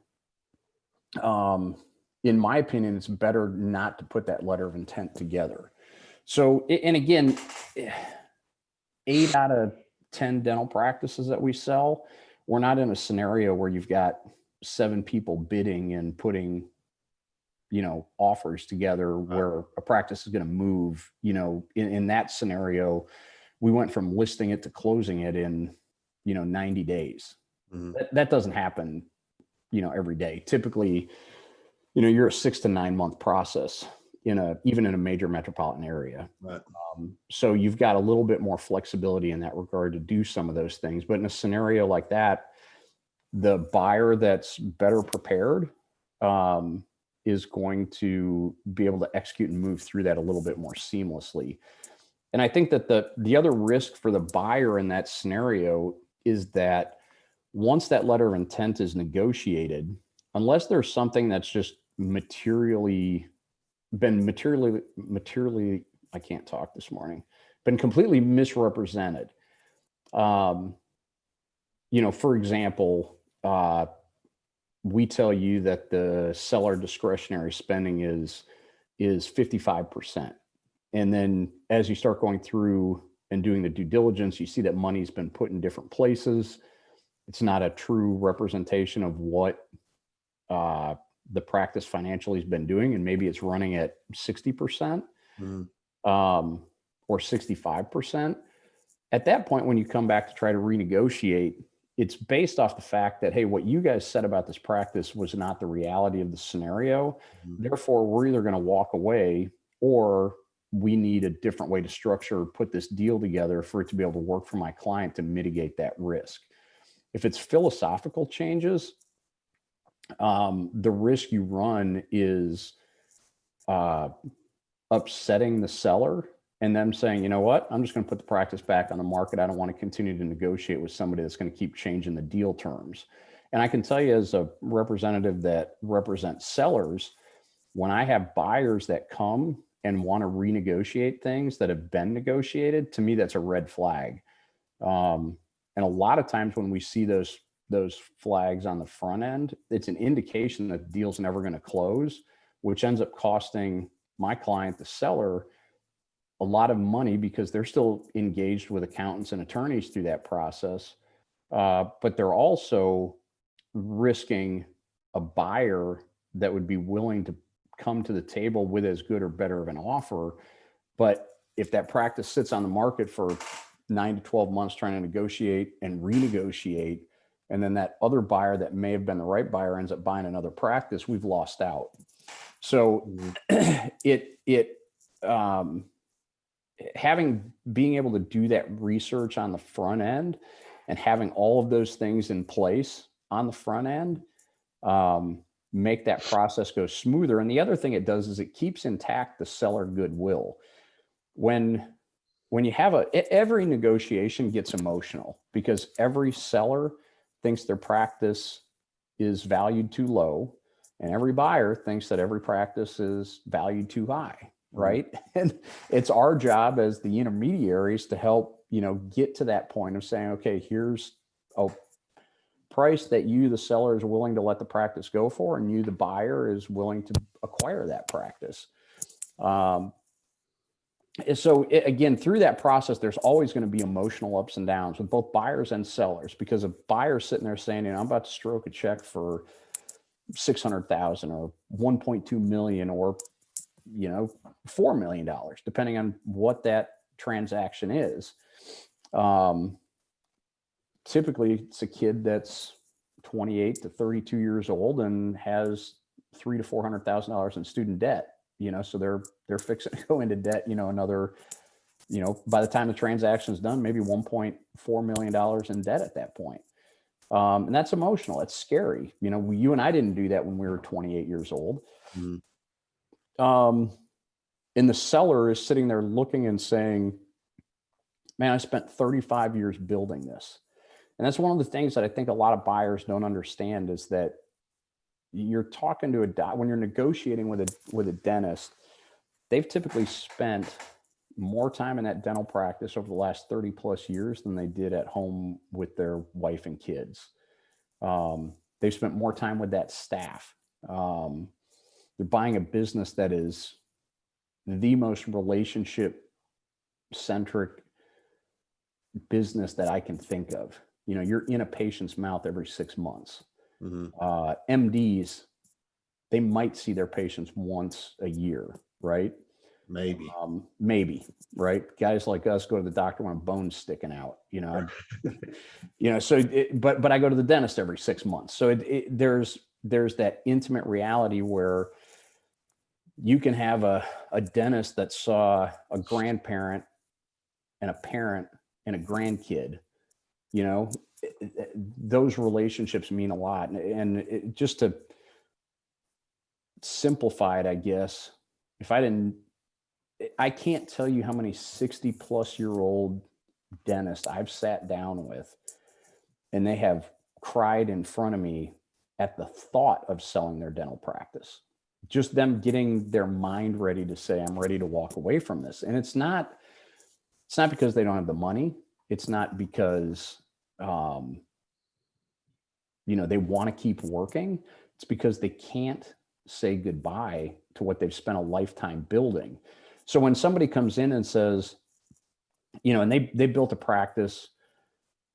in my opinion, it's better not to put that letter of intent together. So, and again, 8 out of 10 dental practices that we sell, we're not in a scenario where you've got 7 people bidding and putting, offers together where a practice is going to move. In that scenario, we went from listing it to closing it in, 90 days. Mhm. That doesn't happen, every day. Typically, you're a 6 to 9 month process even in a major metropolitan area. Right. So you've got a little bit more flexibility in that regard to do some of those things. But in a scenario like that, the buyer that's better prepared is going to be able to execute and move through that a little bit more seamlessly. And I think that the other risk for the buyer in that scenario is that once that letter of intent is negotiated, unless there's something that's just materially, I can't talk this morning, been completely misrepresented. For example, we tell you that the seller discretionary spending is 55%. And then as you start going through and doing the due diligence, you see that money's been put in different places. It's not a true representation of what the practice financially has been doing. And maybe it's running at 60% Mhm. Or 65%. At that point, when you come back to try to renegotiate, it's based off the fact that, hey, what you guys said about this practice was not the reality of the scenario. Mhm. Therefore, we're either going to walk away or we need a different way to structure, put this deal together for it to be able to work for my client to mitigate that risk. If it's philosophical changes, the risk you run is upsetting the seller and them saying, you know what, I'm just going to put the practice back on the market. I don't want to continue to negotiate with somebody that's going to keep changing the deal terms. And I can tell you as a representative that represents sellers, when I have buyers that come and want to renegotiate things that have been negotiated, to me, that's a red flag. And a lot of times when we see those flags on the front end, it's an indication that the deal's never going to close, which ends up costing my client, the seller, a lot of money because they're still engaged with accountants and attorneys through that process. But they're also risking a buyer that would be willing to come to the table with as good or better of an offer. But if that practice sits on the market for 9 to 12 months trying to negotiate and renegotiate, and then that other buyer that may have been the right buyer ends up buying another practice, we've lost out. So Mhm. it being able to do that research on the front end and having all of those things in place on the front end, make that process go smoother. And the other thing it does is it keeps intact the seller goodwill. When you have every negotiation gets emotional because every seller thinks their practice is valued too low, and every buyer thinks that every practice is valued too high, right? And it's our job as the intermediaries to help, get to that point of saying, okay, here's a price that you, the seller, is willing to let the practice go for, and you, the buyer, is willing to acquire that practice. So again, through that process, there's always going to be emotional ups and downs with both buyers and sellers, because a buyer's sitting there saying, I'm about to stroke a check for 600,000 or 1.2 million or, $4 million, depending on what that transaction is. Typically it's a kid that's 28 to 32 years old and has $300,000 to $400,000 in student debt. So they're fixing to go into debt, another, by the time the transaction is done, maybe $1.4 million in debt at that point. And that's emotional. It's scary. You and I didn't do that when we were 28 years old. And the seller is sitting there looking and saying, man, I spent 35 years building this. And that's one of the things that I think a lot of buyers don't understand, is that you're talking to when you're negotiating with a dentist, they've typically spent more time in that dental practice over the last 30 plus years than they did at home with their wife and kids. They've spent more time with that staff. They're buying a business that is the most relationship centric business that I can think of. You're in a patient's mouth every 6 months. MDs, they might see their patients once a year, right? Maybe, right? Guys like us go to the doctor when a bone's sticking out, so, but I go to the dentist every 6 months. So there's that intimate reality where you can have a dentist that saw a grandparent and a parent and a grandkid, those relationships mean a lot. And just to simplify it, I guess, I can't tell you how many 60 plus year old dentists I've sat down with, and they have cried in front of me at the thought of selling their dental practice. Just them getting their mind ready to say, I'm ready to walk away from this. And it's not because they don't have the money. It's not because, they want to keep working. It's because they can't say goodbye to what they've spent a lifetime building. So when somebody comes in and says, and they built a practice,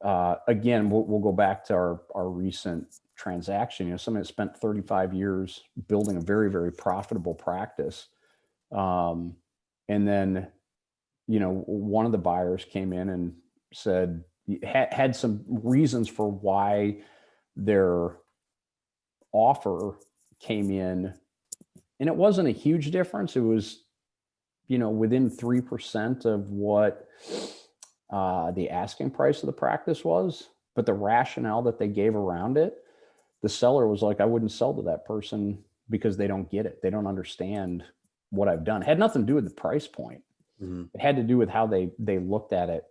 again, we'll go back to our recent transaction, somebody that spent 35 years building a very, very profitable practice. And then, one of the buyers came in and said, had some reasons for why their offer came in. And it wasn't a huge difference. It was, within 3% of what the asking price of the practice was. But the rationale that they gave around it, the seller was like, I wouldn't sell to that person because they don't get it. They don't understand what I've done. It had nothing to do with the price point. It had to do with how they looked at it.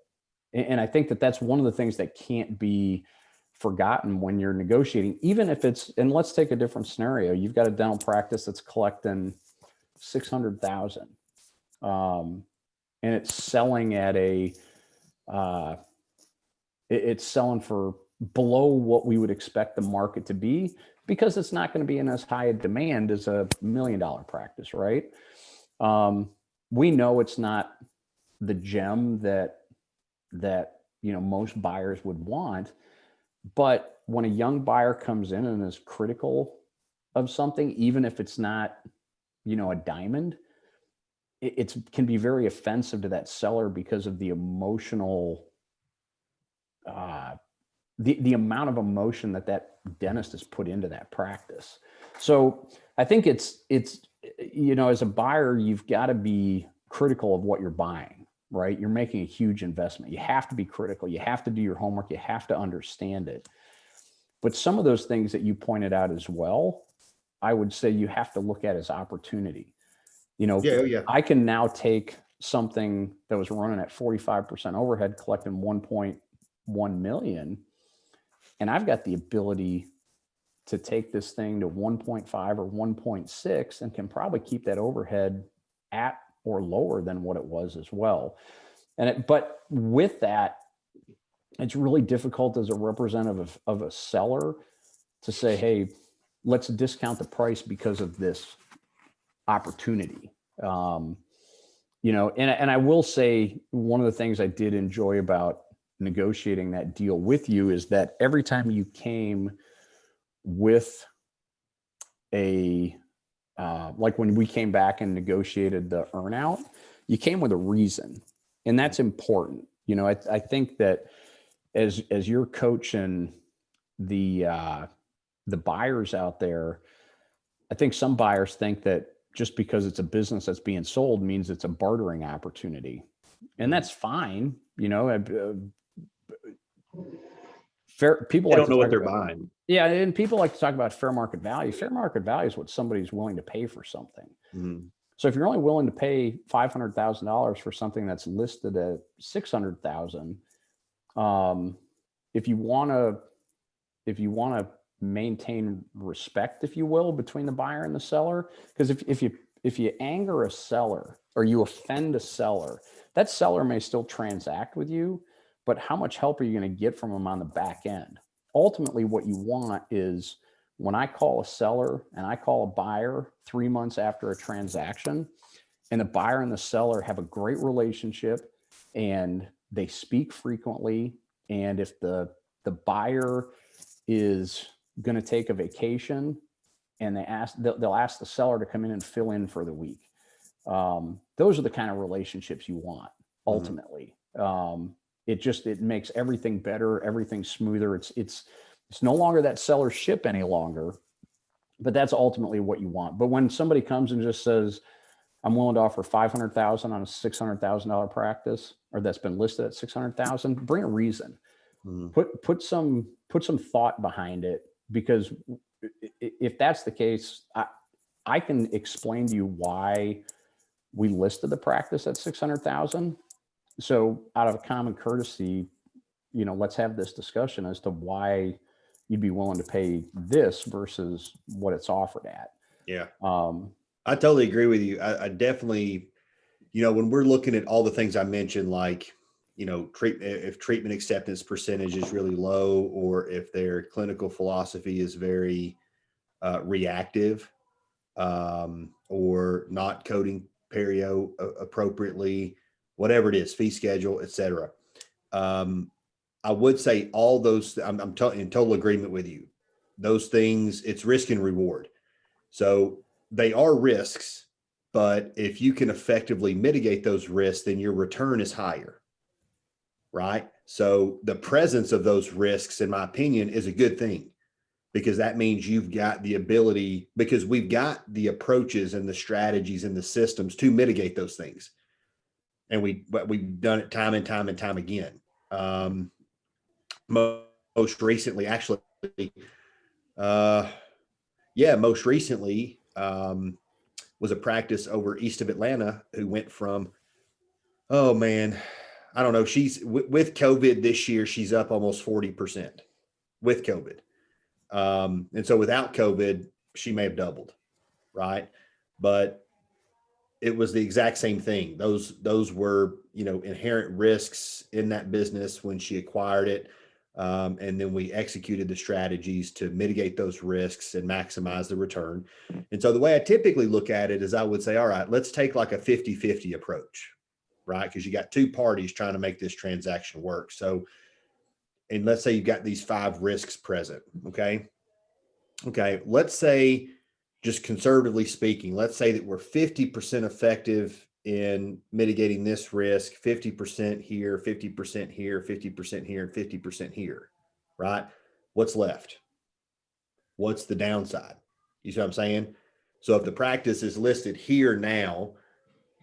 And I think that that's one of the things that can't be forgotten when you're negotiating, even if it's, and let's take a different scenario. You've got a dental practice that's collecting 600,000, and it's selling at it's selling for below what we would expect the market to be, because it's not going to be in as high a demand as a $1 million practice, right? We know it's not the gem that most buyers would want, but when a young buyer comes in and is critical of something, even if it's not, a diamond, it can be very offensive to that seller because of the emotional, the amount of emotion that dentist has put into that practice. So I think it's as a buyer, you've got to be critical of what you're buying. right? You're making a huge investment. You have to be critical. You have to do your homework. You have to understand it. But some of those things that you pointed out as well, I would say you have to look at as opportunity. You know, Yeah, yeah. I can now take something that was running at 45% overhead, collecting 1.1 million, and I've got the ability to take this thing to 1.5 or 1.6 and can probably keep that overhead at or lower than what it was as well. But with that, it's really difficult as a representative of a seller to say, hey, let's discount the price because of this opportunity. And I will say one of the things I did enjoy about negotiating that deal with you is that every time you came with like when we came back and negotiated the earnout, you came with a reason, and that's important. I think that as you're coaching the buyers out there, I think some buyers think that just because it's a business that's being sold means it's a bartering opportunity, and that's fine. Fair people They like don't to know what talk they're about, buying. yeah, and people like to talk about fair market value. Fair market value is what somebody's willing to pay for something. Mm-hmm. So if you're only willing to pay $500,000 for something that's listed at 600,000, if you want to maintain respect, if you will, between the buyer and the seller, because if you anger a seller or you offend a seller, that seller may still transact with you, but how much help are you going to get from them on the back end? Ultimately, what you want is when I call a seller and I call a buyer 3 months after a transaction, and the buyer and the seller have a great relationship and they speak frequently, and if the buyer is going to take a vacation and they'll ask the seller to come in and fill in for the week. Those are the kind of relationships you want ultimately. It makes everything better, everything smoother. It's no longer that seller's ship any longer, but that's ultimately what you want. But when somebody comes and just says, I'm willing to offer 500,000 on a $600,000 practice, or that's been listed at 600,000, bring a reason. Put some thought behind it, because if that's the case, I can explain to you why we listed the practice at 600,000. So out of common courtesy, let's have this discussion as to why you'd be willing to pay this versus what it's offered at. Yeah. I totally agree with you. I definitely, when we're looking at all the things I mentioned, like, if treatment acceptance percentage is really low, or if their clinical philosophy is very reactive, or not coding perio appropriately, whatever it is, fee schedule, et cetera. I would say all those, I'm in total agreement with you. Those things, it's risk and reward. So they are risks, but if you can effectively mitigate those risks, then your return is higher, right? So the presence of those risks, in my opinion, is a good thing, because that means you've got the ability, because we've got the approaches and the strategies and the systems to mitigate those things. And we've done it time and time and time again. Most recently, actually, most recently, was a practice over east of Atlanta who went from, oh man, I don't know. She's with COVID this year, she's up almost 40% with COVID. And so without COVID, she may have doubled, right? But it was the exact same thing. Those were, inherent risks in that business when she acquired it. And then we executed the strategies to mitigate those risks and maximize the return. And so the way I typically look at it is I would say, all right, let's take like a 50-50 approach, right? Because you got two parties trying to make this transaction work. So, and let's say you've got these 5 risks present. Okay. Let's say, just conservatively speaking, let's say that we're 50% effective in mitigating this risk, 50% here, 50% here, 50% here, and 50% here, right? What's left? What's the downside? You see what I'm saying? So if the practice is listed here now,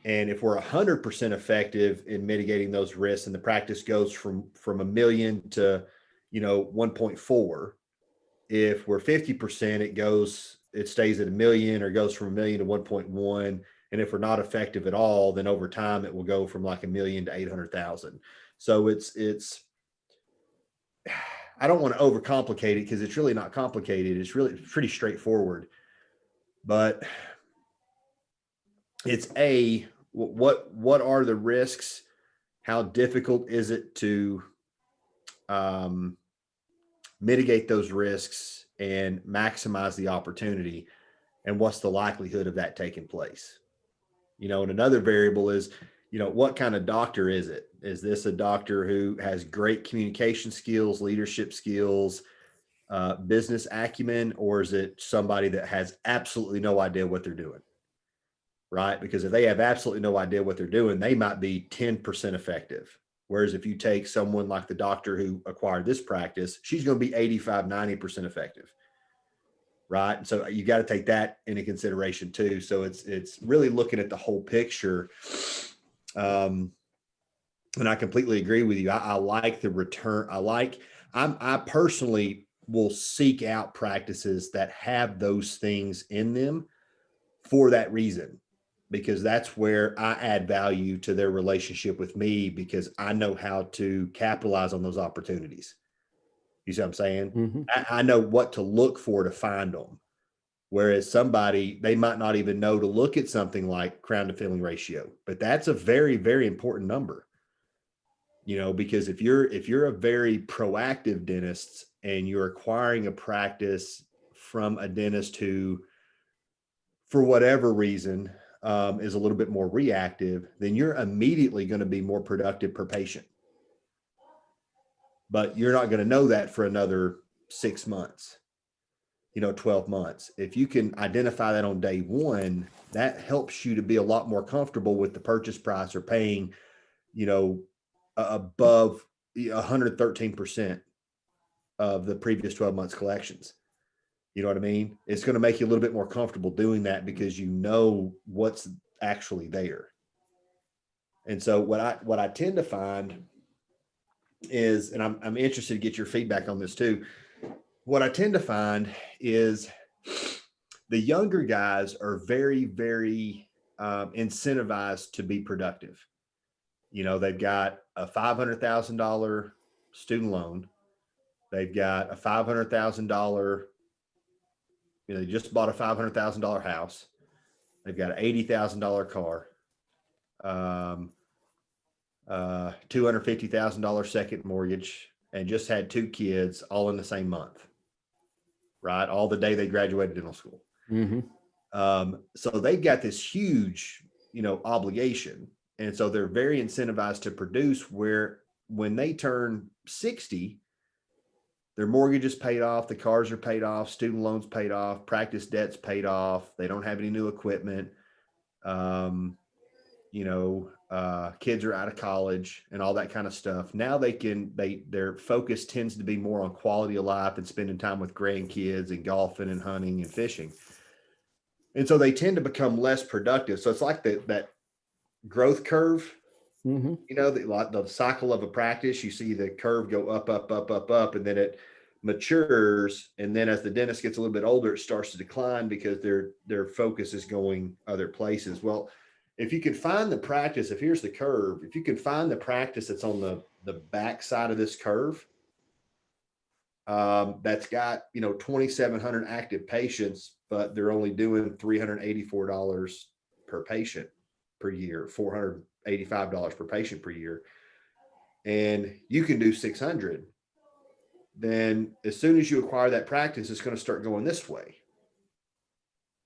And if we're 100% effective in mitigating those risks, and the practice goes from a million to, 1.4, if we're 50%, it stays at a million, or goes from a million to 1.1. And if we're not effective at all, then over time it will go from like a million to 800,000. So I don't want to overcomplicate it, because it's really not complicated. It's really pretty straightforward, but it's what are the risks? How difficult is it to mitigate those risks and maximize the opportunity? And what's the likelihood of that taking place? And another variable is, what kind of doctor is it? Is this a doctor who has great communication skills, leadership skills, business acumen, or is it somebody that has absolutely no idea what they're doing? Right? Because if they have absolutely no idea what they're doing, they might be 10% effective. Whereas if you take someone like the doctor who acquired this practice, she's going to be 85, 90% effective. Right. And so you got to take that into consideration too. So it's really looking at the whole picture. And I completely agree with you. I like the return. I personally will seek out practices that have those things in them for that reason, because that's where I add value to their relationship with me, because I know how to capitalize on those opportunities. You see what I'm saying? Mm-hmm. I know what to look for to find them. Whereas somebody, they might not even know to look at something like crown to filling ratio, but that's a very, very important number. Because if you're a very proactive dentist and you're acquiring a practice from a dentist who, for whatever reason, is a little bit more reactive, then you're immediately going to be more productive per patient. But you're not going to know that for another 6 months, 12 months. If you can identify that on day one, that helps you to be a lot more comfortable with the purchase price, or paying, above 113% of the previous 12 months collections. You know what I mean? It's going to make you a little bit more comfortable doing that, because you know what's actually there. And so what I tend to find is, and I'm interested to get your feedback on this too. What I tend to find is the younger guys are very, very incentivized to be productive. They've got a $500,000 student loan. They've got a $500,000, they just bought a $500,000 house. They've got an $80,000 car, $250,000 second mortgage, and just had 2 kids all in the same month, right? All the day they graduated dental school. Mm-hmm. So they've got this huge, obligation. And so they're very incentivized to produce, where when they turn 60, their mortgage is paid off, the cars are paid off, student loans paid off, practice debts paid off. They don't have any new equipment. Kids are out of college and all that kind of stuff. Now their focus tends to be more on quality of life and spending time with grandkids and golfing and hunting and fishing. And so they tend to become less productive. So it's like that growth curve. Mm-hmm. The cycle of a practice, you see the curve go up, up, up, up, up, and then it matures. And then as the dentist gets a little bit older, it starts to decline, because their focus is going other places. Well, if you can find the practice, if here's the curve, if you can find the practice that's on the back side of this curve, that's got 2,700 active patients, but they're only doing $384 per patient per year, $485 per patient per year, and you can do 600, then as soon as you acquire that practice, it's going to start going this way.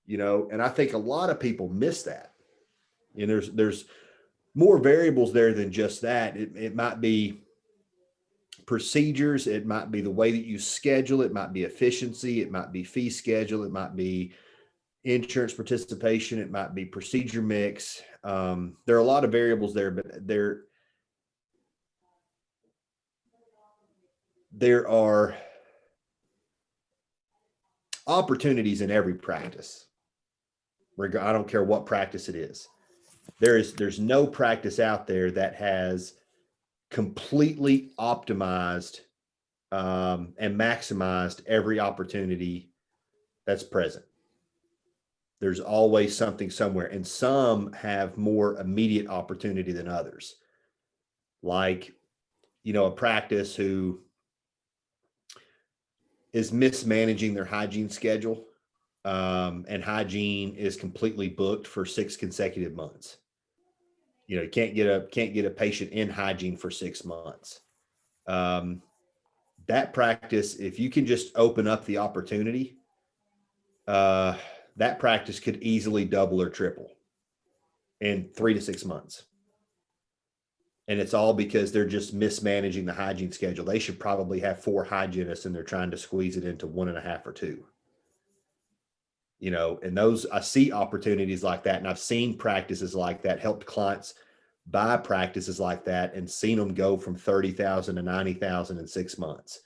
And I think a lot of people miss that. And there's more variables there than just that. It might be procedures, it might be the way that you schedule, it might be efficiency, it might be fee schedule, it might be insurance participation, it might be procedure mix. There are a lot of variables there, but there are opportunities in every practice. I don't care what practice it is. there's no practice out there that has completely optimized and maximized every opportunity that's present. There's always something somewhere, and some have more immediate opportunity than others. Like, a practice who is mismanaging their hygiene schedule, and hygiene is completely booked for 6 consecutive months. You can't get a patient in hygiene for 6 months. That practice, if you can just open up the opportunity, that practice could easily double or triple in 3 to 6 months. And it's all because they're just mismanaging the hygiene schedule. They should probably have 4 hygienists and they're trying to squeeze it into 1.5 or 2. And those, I see opportunities like that. And I've seen practices like that, helped clients buy practices like that, and seen them go from 30,000 to 90,000 in 6 months.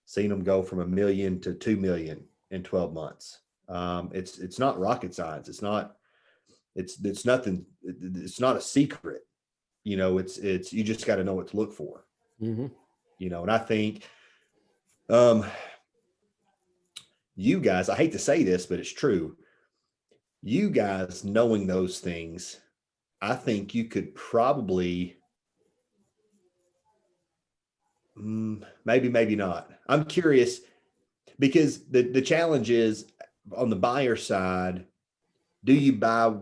Seen them go from $1 million to $2 million in 12 months. It's not rocket science. It's nothing. It's not a secret. It's you just got to know what to look for. Mm-hmm. And I think, you guys, I hate to say this, but it's true. You guys knowing those things, I think you could probably, maybe not. I'm curious, because the challenge is on the buyer side, do you buy?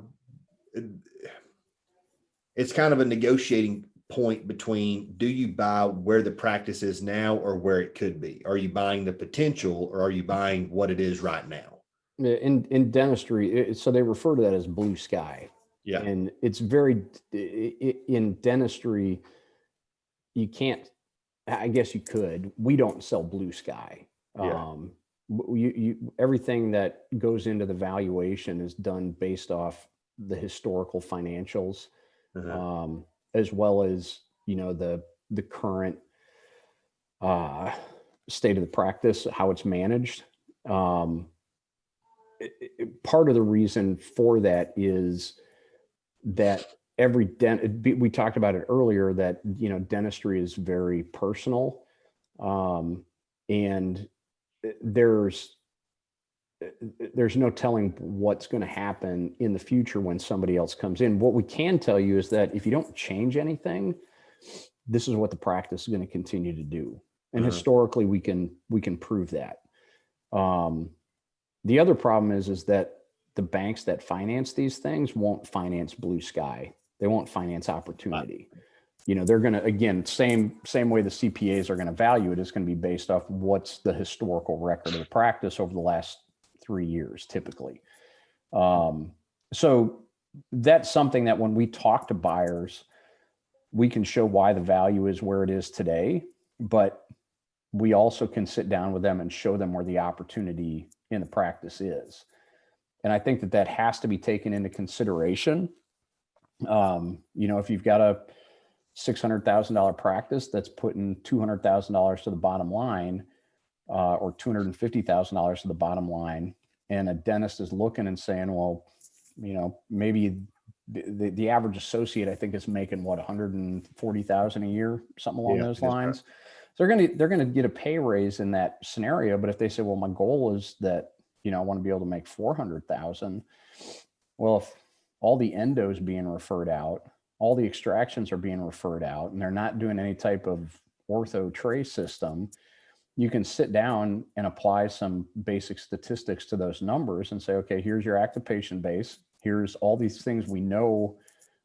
It's kind of a negotiating point between, do you buy where the practice is now or where it could be? Are you buying the potential, or are you buying what it is right now? In dentistry, so they refer to that as blue sky. Yeah. And it's in dentistry, you can't, I guess you could, we don't sell blue sky. Yeah. Everything that goes into the valuation is done based off the historical financials, as well as, the current state of the practice, how it's managed. Part of the reason for that is that we talked about it earlier, that dentistry is very personal, and there's no telling what's going to happen in the future when somebody else comes in. What we can tell you is that if you don't change anything, this is what the practice is going to continue to do, and historically we can prove that. The other problem is that the banks that finance these things won't finance blue sky. They won't finance opportunity. They're going to, again, same way the CPAs are going to value it, is going to be based off what's the historical record of the practice over the last 3 years, typically. So that's something that when we talk to buyers, we can show why the value is where it is today, but we also can sit down with them and show them where the opportunity in the practice is. And I think that has to be taken into consideration. If you've got a $600,000 practice that's putting $200,000 to the bottom line, or $250,000 to the bottom line, and a dentist is looking and saying, well, maybe the average associate, I think, is making what, $140,000 a year, something along those lines. Right. So they're going to get a pay raise in that scenario. But if they say, well, my goal is that, I want to be able to make $400,000. Well, if all the endos being referred out, all the extractions are being referred out, and they're not doing any type of ortho tray system, you can sit down and apply some basic statistics to those numbers and say, okay, here's your active patient base. Here's all these things we know.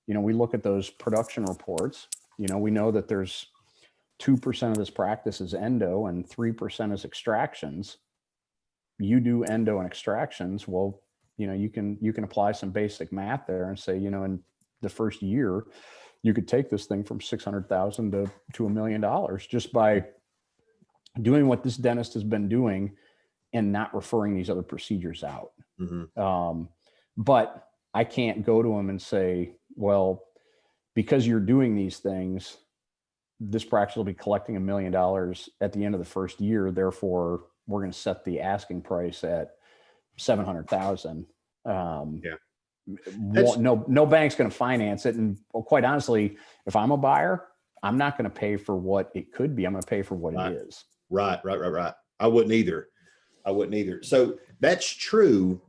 We look at those production reports. We know that there's 2% of this practice is endo and 3% is extractions. You do endo and extractions. Well, you can apply some basic math there and say, in the first year, you could take this thing from $600,000 to $1 million just by doing what this dentist has been doing and not referring these other procedures out. But I can't go to them and say, well, because you're doing these things, this practice will be collecting $1 million at the end of the first year. Therefore, we're going to set the asking price at $700,000. no bank's going to finance it. And quite honestly, if I'm a buyer, I'm not going to pay for what it could be. I'm going to pay for what Right. it is. Right. I wouldn't either. So that's true,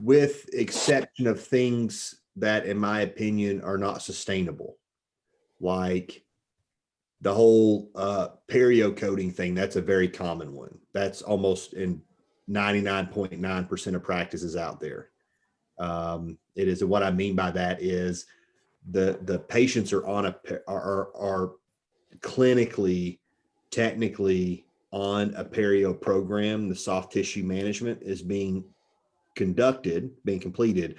with exception of things that, in my opinion, are not sustainable, like the whole perio coating thing. That's a very common one. That's almost in 99.9% of practices out there. It is. What I mean by that is the patients are on are clinically, technically on a perio program. The soft tissue management is being completed,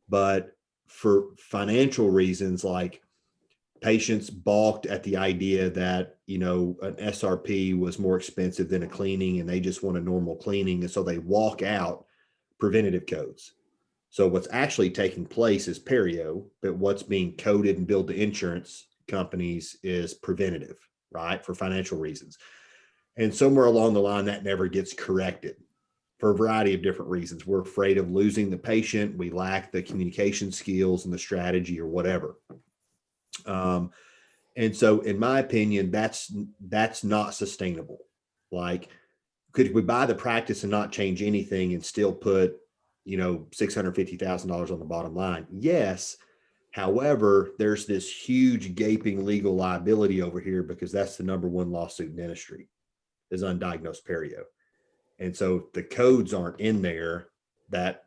but for financial reasons, like patients balked at the idea that, an SRP was more expensive than a cleaning, and they just want a normal cleaning. And so they walk out preventative codes. So what's actually taking place is perio, but what's being coded and billed to insurance companies is preventative, right? For financial reasons. And somewhere along the line, that never gets corrected for a variety of different reasons. We're afraid of losing the patient. We lack the communication skills and the strategy or whatever. And so in my opinion, that's not sustainable. Like, could we buy the practice and not change anything and still put, $650,000 on the bottom line? Yes. However, there's this huge gaping legal liability over here, because that's the number one lawsuit in dentistry, is undiagnosed perio. And so the codes aren't in there, that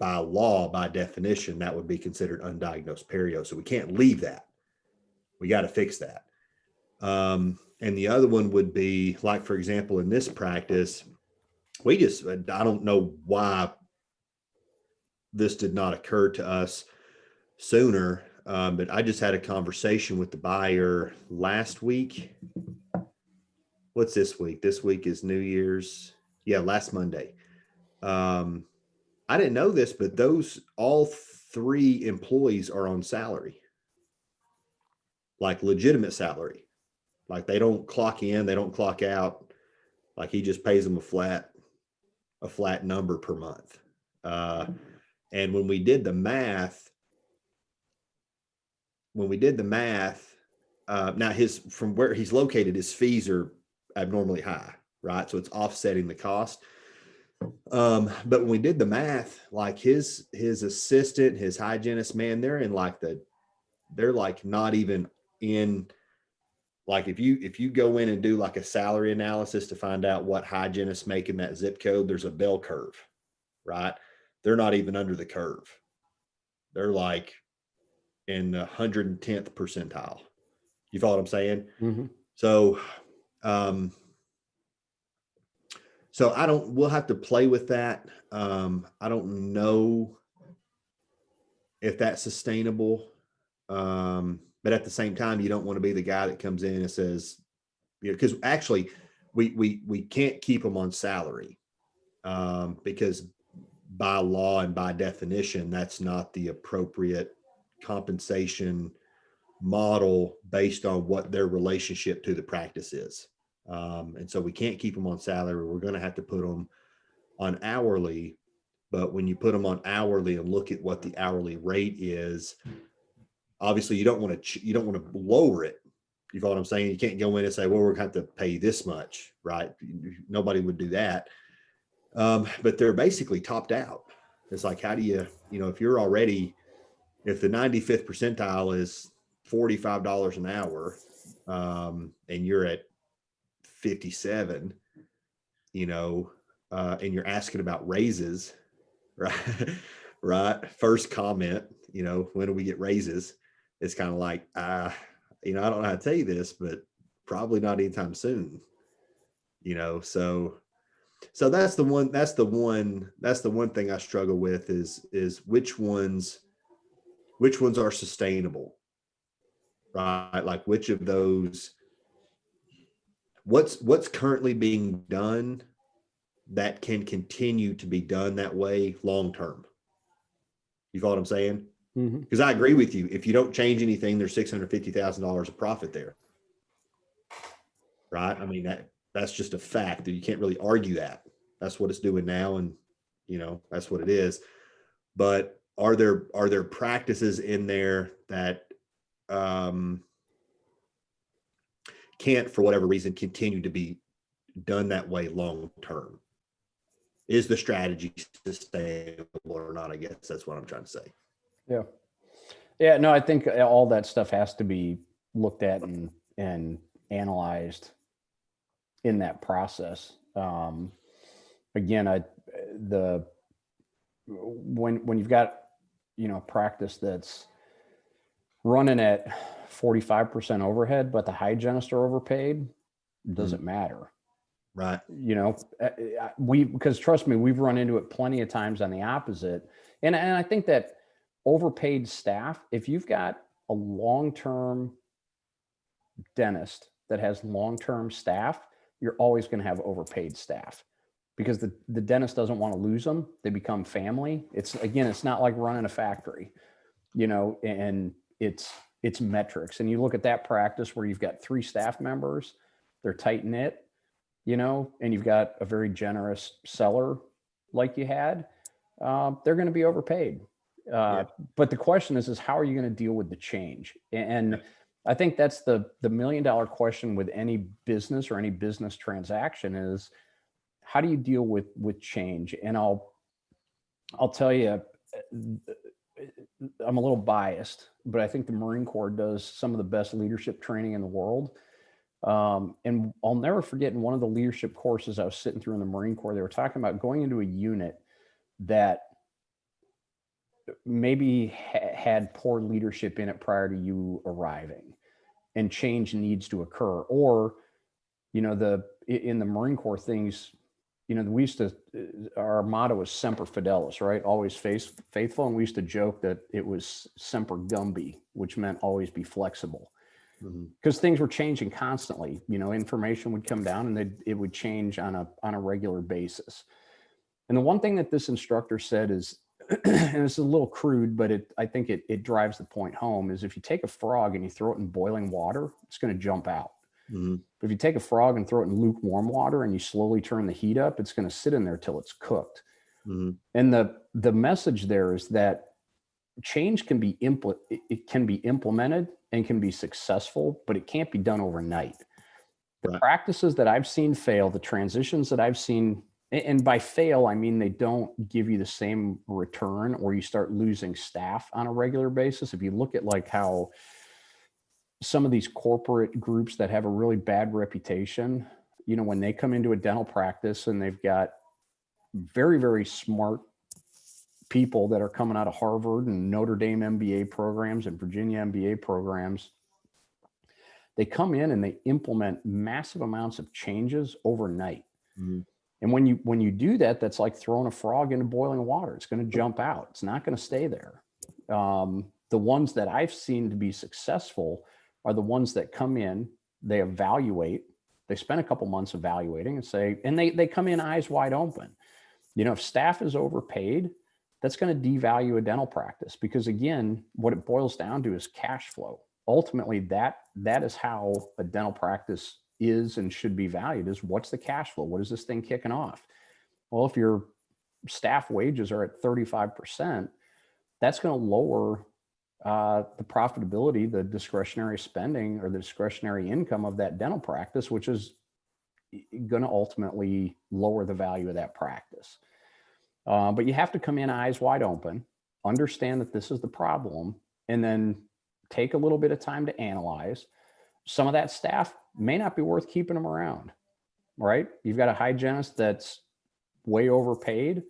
by law, by definition, that would be considered undiagnosed perio. So we can't leave that. We got to fix that. And the other one would be, like, for example, in this practice, I don't know why this did not occur to us sooner. But I just had a conversation with the buyer last week. What's this week? This week is New Year's. Yeah, last Monday. I didn't know this, but all three employees are on salary, like legitimate salary. Like, they don't clock in, they don't clock out. Like, he just pays them a flat number per month. And when we did the math, now from where he's located, his fees are abnormally high, right? So it's offsetting the cost. But when we did the math, like his assistant, his hygienist, man, they're like not even in, like, if you go in and do like a salary analysis to find out what hygienists make in that zip code, there's a bell curve, right? They're not even under the curve. They're like in the 110th percentile. You follow what I'm saying? Mm-hmm. So, we'll have to play with that. I don't know if that's sustainable. But at the same time, you don't want to be the guy that comes in and says, because actually we can't keep them on salary, because by law and by definition, that's not the appropriate compensation model based on what their relationship to the practice is. And so we can't keep them on salary. We're going to have to put them on hourly. But when you put them on hourly and look at what the hourly rate is, obviously you don't want to lower it. You follow what I'm saying? You can't go in and say, well, we're going to have to pay this much, right? Nobody would do that. But they're basically topped out. It's like, how do you, if the 95th percentile is $45 an hour, and you're at 57, and you're asking about raises, right? Right. First comment, when do we get raises? It's kind of like, I don't know how to tell you this, but probably not anytime soon, so that's the one thing I struggle with is which ones are sustainable, right? Like, which of those, what's currently being done that can continue to be done that way long term. You follow what I'm saying? Because I agree with you. If you don't change anything, there's $650,000 of profit there, right? I mean, that's just a fact that you can't really argue that. That's what it's doing now, and that's what it is. But are there practices in there that can't, for whatever reason, continue to be done that way long term? Is the strategy sustainable or not? I guess that's what I'm trying to say. Yeah. Yeah. No, I think all that stuff has to be looked at and analyzed in that process. Again, when you've got, practice that's running at 45% overhead, but the hygienists are overpaid, doesn't matter. Right. Because trust me, we've run into it plenty of times on the opposite. And I think that overpaid staff, if you've got a long-term dentist that has long-term staff, you're always going to have overpaid staff because the dentist doesn't want to lose them. They become family. It's not like running a factory, and it's metrics. And you look at that practice where you've got 3 staff members, they're tight knit, and you've got a very generous seller like you had, they're going to be overpaid. But the question is how are you going to deal with the change? And I think that's the $1 million question with any business or any business transaction is how do you deal with change? And I'll tell you, I'm a little biased, but I think the Marine Corps does some of the best leadership training in the world. And I'll never forget in one of the leadership courses I was sitting through in the Marine Corps, they were talking about going into a unit that maybe had poor leadership in it prior to you arriving, and change needs to occur. Or, in the Marine Corps things, we used to, our motto was Semper Fidelis, right? Always faithful. And we used to joke that it was Semper Gumby, which meant always be flexible. Because things were changing constantly. Information would come down and it would change on a regular basis. And the one thing that this instructor said is, and this is a little crude, but I think it drives the point home, is if you take a frog and you throw it in boiling water, it's going to jump out. But if you take a frog and throw it in lukewarm water and you slowly turn the heat up, it's going to sit in there till it's cooked. And the message there is that change can be implemented and can be successful, but it can't be done overnight. The practices that I've seen fail, the transitions that I've seen, and by fail, I mean they don't give you the same return, or you start losing staff on a regular basis. If you look at like how some of these corporate groups that have a really bad reputation, when they come into a dental practice and they've got very, very smart people that are coming out of Harvard and Notre Dame MBA programs and Virginia MBA programs, they come in and they implement massive amounts of changes overnight. And when you do that, that's like throwing a frog into boiling water. It's going to jump out. It's not going to stay there. The ones that I've seen to be successful are the ones that come in, they evaluate, they spend a couple months evaluating and they come in eyes wide open. If staff is overpaid, that's going to devalue a dental practice, because again, what it boils down to is cash flow. Ultimately, that is how a dental practice is and should be valued, is what's the cash flow? What is this thing kicking off? Well, if your staff wages are at 35%, that's going to lower the profitability, the discretionary spending or the discretionary income of that dental practice, which is going to ultimately lower the value of that practice. But you have to come in eyes wide open, understand that this is the problem, and then take a little bit of time to analyze. Some of that staff may not be worth keeping them around, right? You've got a hygienist that's way overpaid,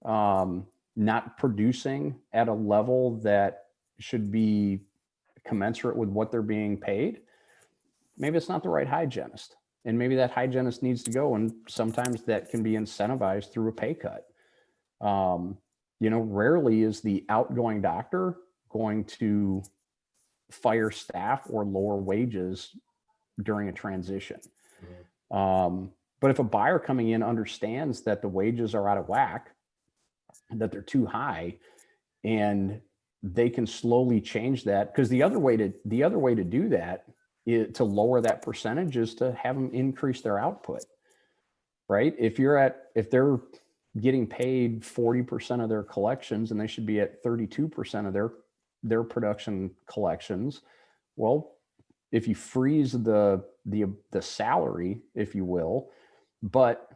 not producing at a level that should be commensurate with what they're being paid. Maybe it's not the right hygienist, and maybe that hygienist needs to go. And sometimes that can be incentivized through a pay cut. Rarely is the outgoing doctor going to fire staff or lower wages during a transition. But if a buyer coming in understands that the wages are out of whack, that they're too high, and they can slowly change that, because the other way to do that is to lower that percentage is to have them increase their output, right? If they're getting paid 40% of their collections and they should be at 32% of their production collections. Well, if you freeze the salary, if you will, but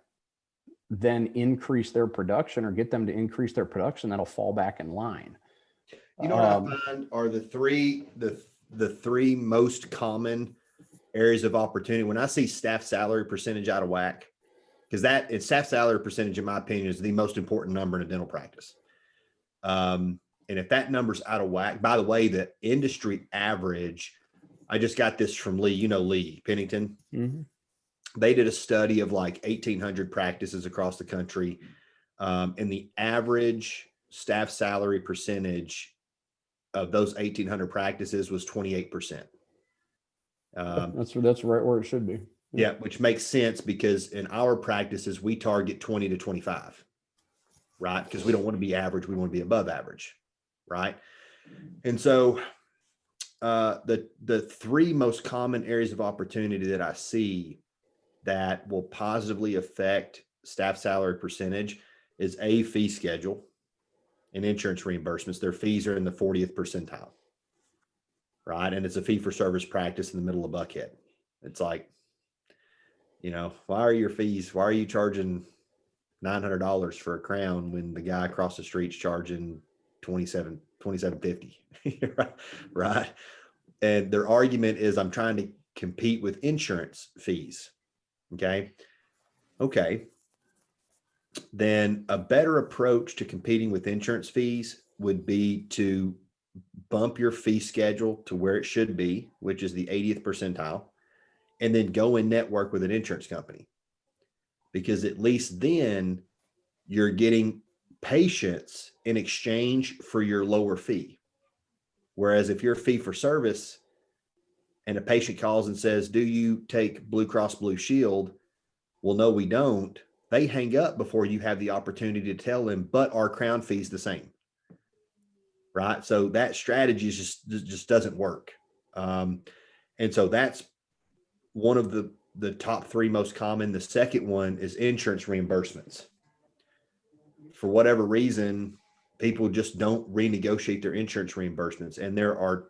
then increase their production or get them to increase their production, that'll fall back in line. You know what I find are the three most common areas of opportunity when I see staff salary percentage out of whack, because staff salary percentage, in my opinion, is the most important number in a dental practice. And if that number's out of whack, by the way, the industry average, I just got this from Lee, Lee Pennington. Mm-hmm. They did a study of like 1,800 practices across the country. And the average staff salary percentage of those 1,800 practices was 28%. That's right where it should be. Yeah, which makes sense because in our practices, we target 20 to 25, right? Because we don't want to be average. We want to be above average, right? And so the three most common areas of opportunity that I see that will positively affect staff salary percentage is a fee schedule and insurance reimbursements. Their fees are in the 40th percentile, right? And it's a fee for service practice in the middle of Buckhead. It's like, why are your fees? Why are you charging $900 for a crown when the guy across the street's charging $27.50, right? And their argument is, I'm trying to compete with insurance fees. Okay. Then a better approach to competing with insurance fees would be to bump your fee schedule to where it should be, which is the 80th percentile, and then go and network with an insurance company. Because at least then you're getting patients in exchange for your lower fee. Whereas if you're fee for service and a patient calls and says, do you take Blue Cross Blue Shield? Well, no, we don't. They hang up before you have the opportunity to tell them, but our crown fee is the same. Right. So that strategy just doesn't work. And so that's one of the top three most common. The second one is insurance reimbursements. For whatever reason, people just don't renegotiate their insurance reimbursements. And there are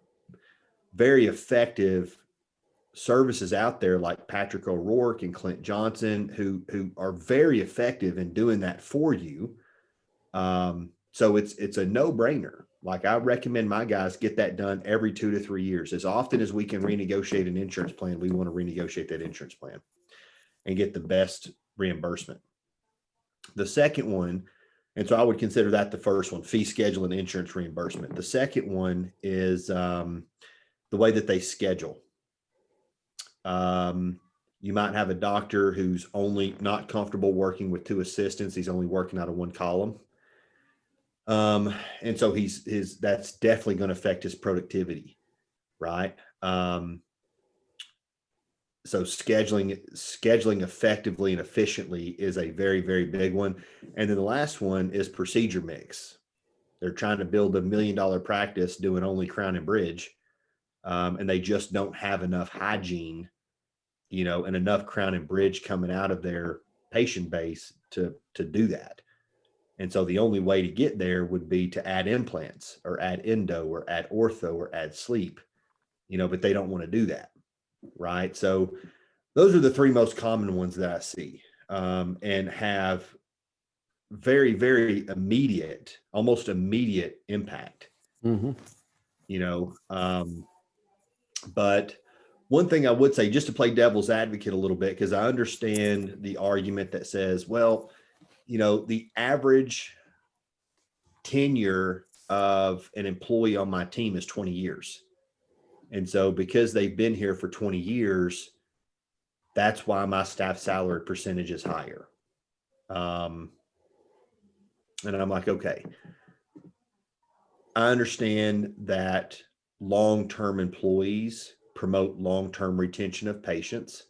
very effective services out there like Patrick O'Rourke and Clint Johnson who are very effective in doing that for you. So it's a no-brainer. Like, I recommend my guys get that done every 2 to 3 years. As often as we can renegotiate an insurance plan, we want to renegotiate that insurance plan and get the best reimbursement. The second one, and so I would consider that the first one, fee schedule and insurance reimbursement. The second one is the way that they schedule. You might have a doctor who's only not comfortable working with 2 assistants. He's only working out of 1 column. And so that's definitely going to affect his productivity. Right. So scheduling effectively and efficiently is a very, very big one. And then the last one is procedure mix. They're trying to build $1 million practice doing only crown and bridge. And they just don't have enough hygiene, and enough crown and bridge coming out of their patient base to do that. And so the only way to get there would be to add implants or add endo or add ortho or add sleep, but they don't want to do that. Right. So those are the 3 most common ones that I see, and have very, very immediate, almost immediate impact. Mm-hmm. But one thing I would say, just to play devil's advocate a little bit, because I understand the argument that says, well, the average tenure of an employee on my team is 20 years. And so because they've been here for 20 years, that's why my staff salary percentage is higher. And I'm like, okay, I understand that long-term employees promote long-term retention of patients.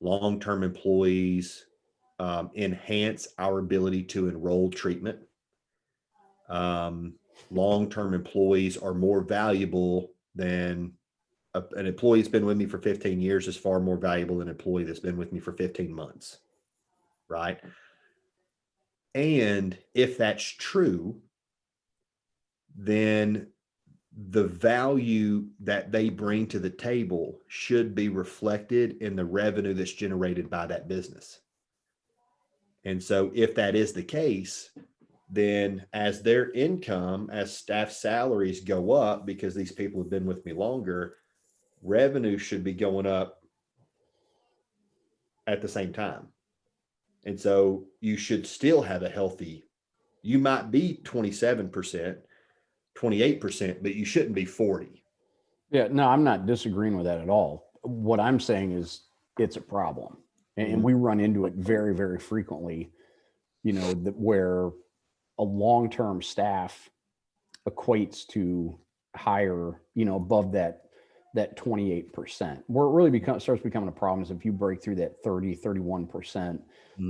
Long-term employees enhance our ability to enroll treatment. Long-term employees are more valuable than an employee that's been with me for 15 years is far more valuable than an employee that's been with me for 15 months. Right. And if that's true, then the value that they bring to the table should be reflected in the revenue that's generated by that business. And so if that is the case, then as their income, as staff salaries go up, because these people have been with me longer, revenue should be going up at the same time. And so you should still have a healthy, you might be 27%, 28%, but you shouldn't be 40. Yeah, no, I'm not disagreeing with that at all. What I'm saying is it's a problem. And we run into it very, very frequently, where a long-term staff equates to higher, above that 28%. Where it really starts becoming a problem is if you break through that 30, 31%.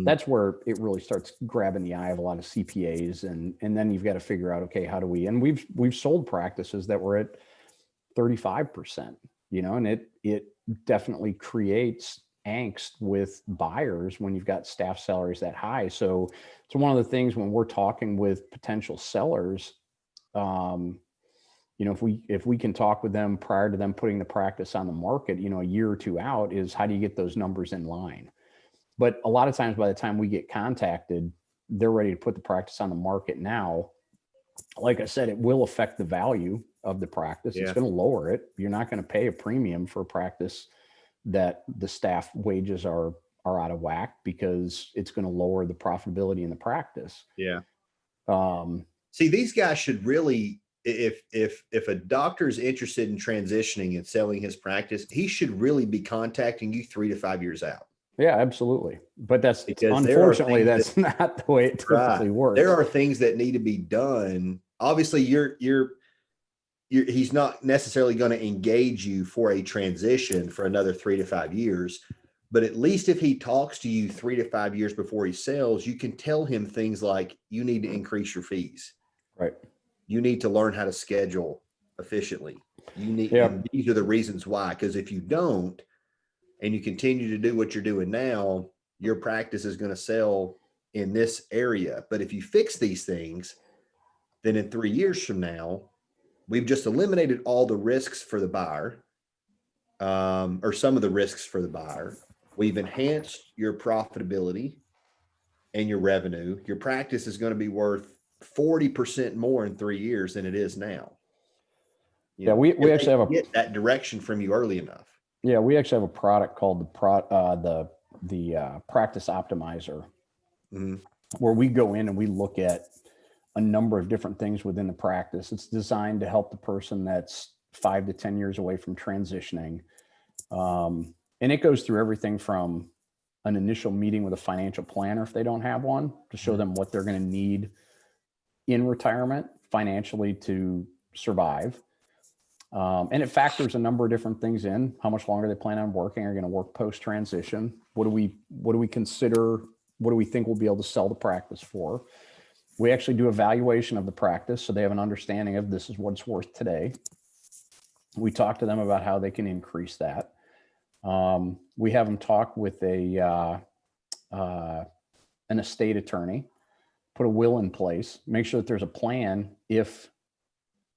That's where it really starts grabbing the eye of a lot of CPAs. And then you've got to figure out, okay, how do we, and we've sold practices that were at 35%, and it definitely creates angst with buyers when you've got staff salaries that high. So it's one of the things when we're talking with potential sellers, if we can talk with them prior to them putting the practice on the market, a year or two out, is how do you get those numbers in line? But a lot of times by the time we get contacted, they're ready to put the practice on the market now. Like I said, it will affect the value of the practice. It's going to lower it. You're not going to pay a premium for a practice that the staff wages are out of whack, because it's going to lower the profitability in the practice. Yeah. See, these guys should really, if a doctor is interested in transitioning and selling his practice, he should really be contacting you 3 to 5 years out. Yeah, absolutely. But that's, because unfortunately, that's not the way it typically works. There are things that need to be done. Obviously, he's not necessarily going to engage you for a transition for another 3 to 5 years. But at least if he talks to you 3 to 5 years before he sells, you can tell him things like, you need to increase your fees. Right. You need to learn how to schedule efficiently. And these are the reasons why. Because if you don't, and you continue to do what you're doing now, your practice is going to sell in this area. But if you fix these things, then in 3 years from now, we've just eliminated all the risks for the buyer, or some of the risks for the buyer. We've enhanced your profitability and your revenue. Your practice is going to be worth 40% more in 3 years than it is now. We actually have get that direction from you early enough. Yeah, we actually have a product called the Practice Optimizer, where we go in and we look at a number of different things within the practice. It's designed to help the person that's 5 to 10 years away from transitioning. And it goes through everything from an initial meeting with a financial planner, if they don't have one, to show them what they're going to need in retirement financially to survive. And it factors a number of different things in: how much longer they plan on working, are going to work post-transition. What do we consider? What do we think we'll be able to sell the practice for? We actually do evaluation of the practice, so they have an understanding of this is what it's worth today. We talk to them about how they can increase that. We have them talk with an estate attorney, put a will in place, make sure that there's a plan if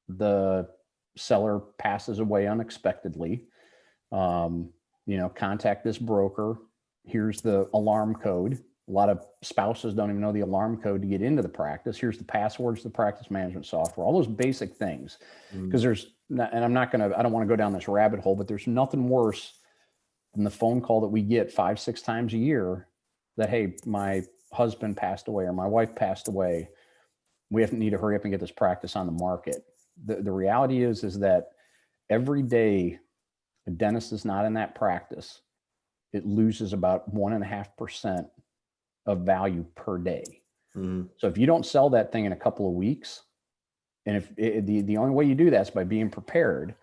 the seller passes away unexpectedly. Contact this broker. Here's the alarm code. A lot of spouses don't even know the alarm code to get into the practice. Here's the passwords to the practice management software, all those basic things. Because I don't want to go down this rabbit hole, but there's nothing worse than the phone call that we get 5-6 times a year that, hey, my husband passed away or my wife passed away. We need to hurry up and get this practice on the market. The reality is that every day a dentist is not in that practice, it loses about 1.5% of value per day. So if you don't sell that thing in a couple of weeks, and if the only way you do that is by being prepared,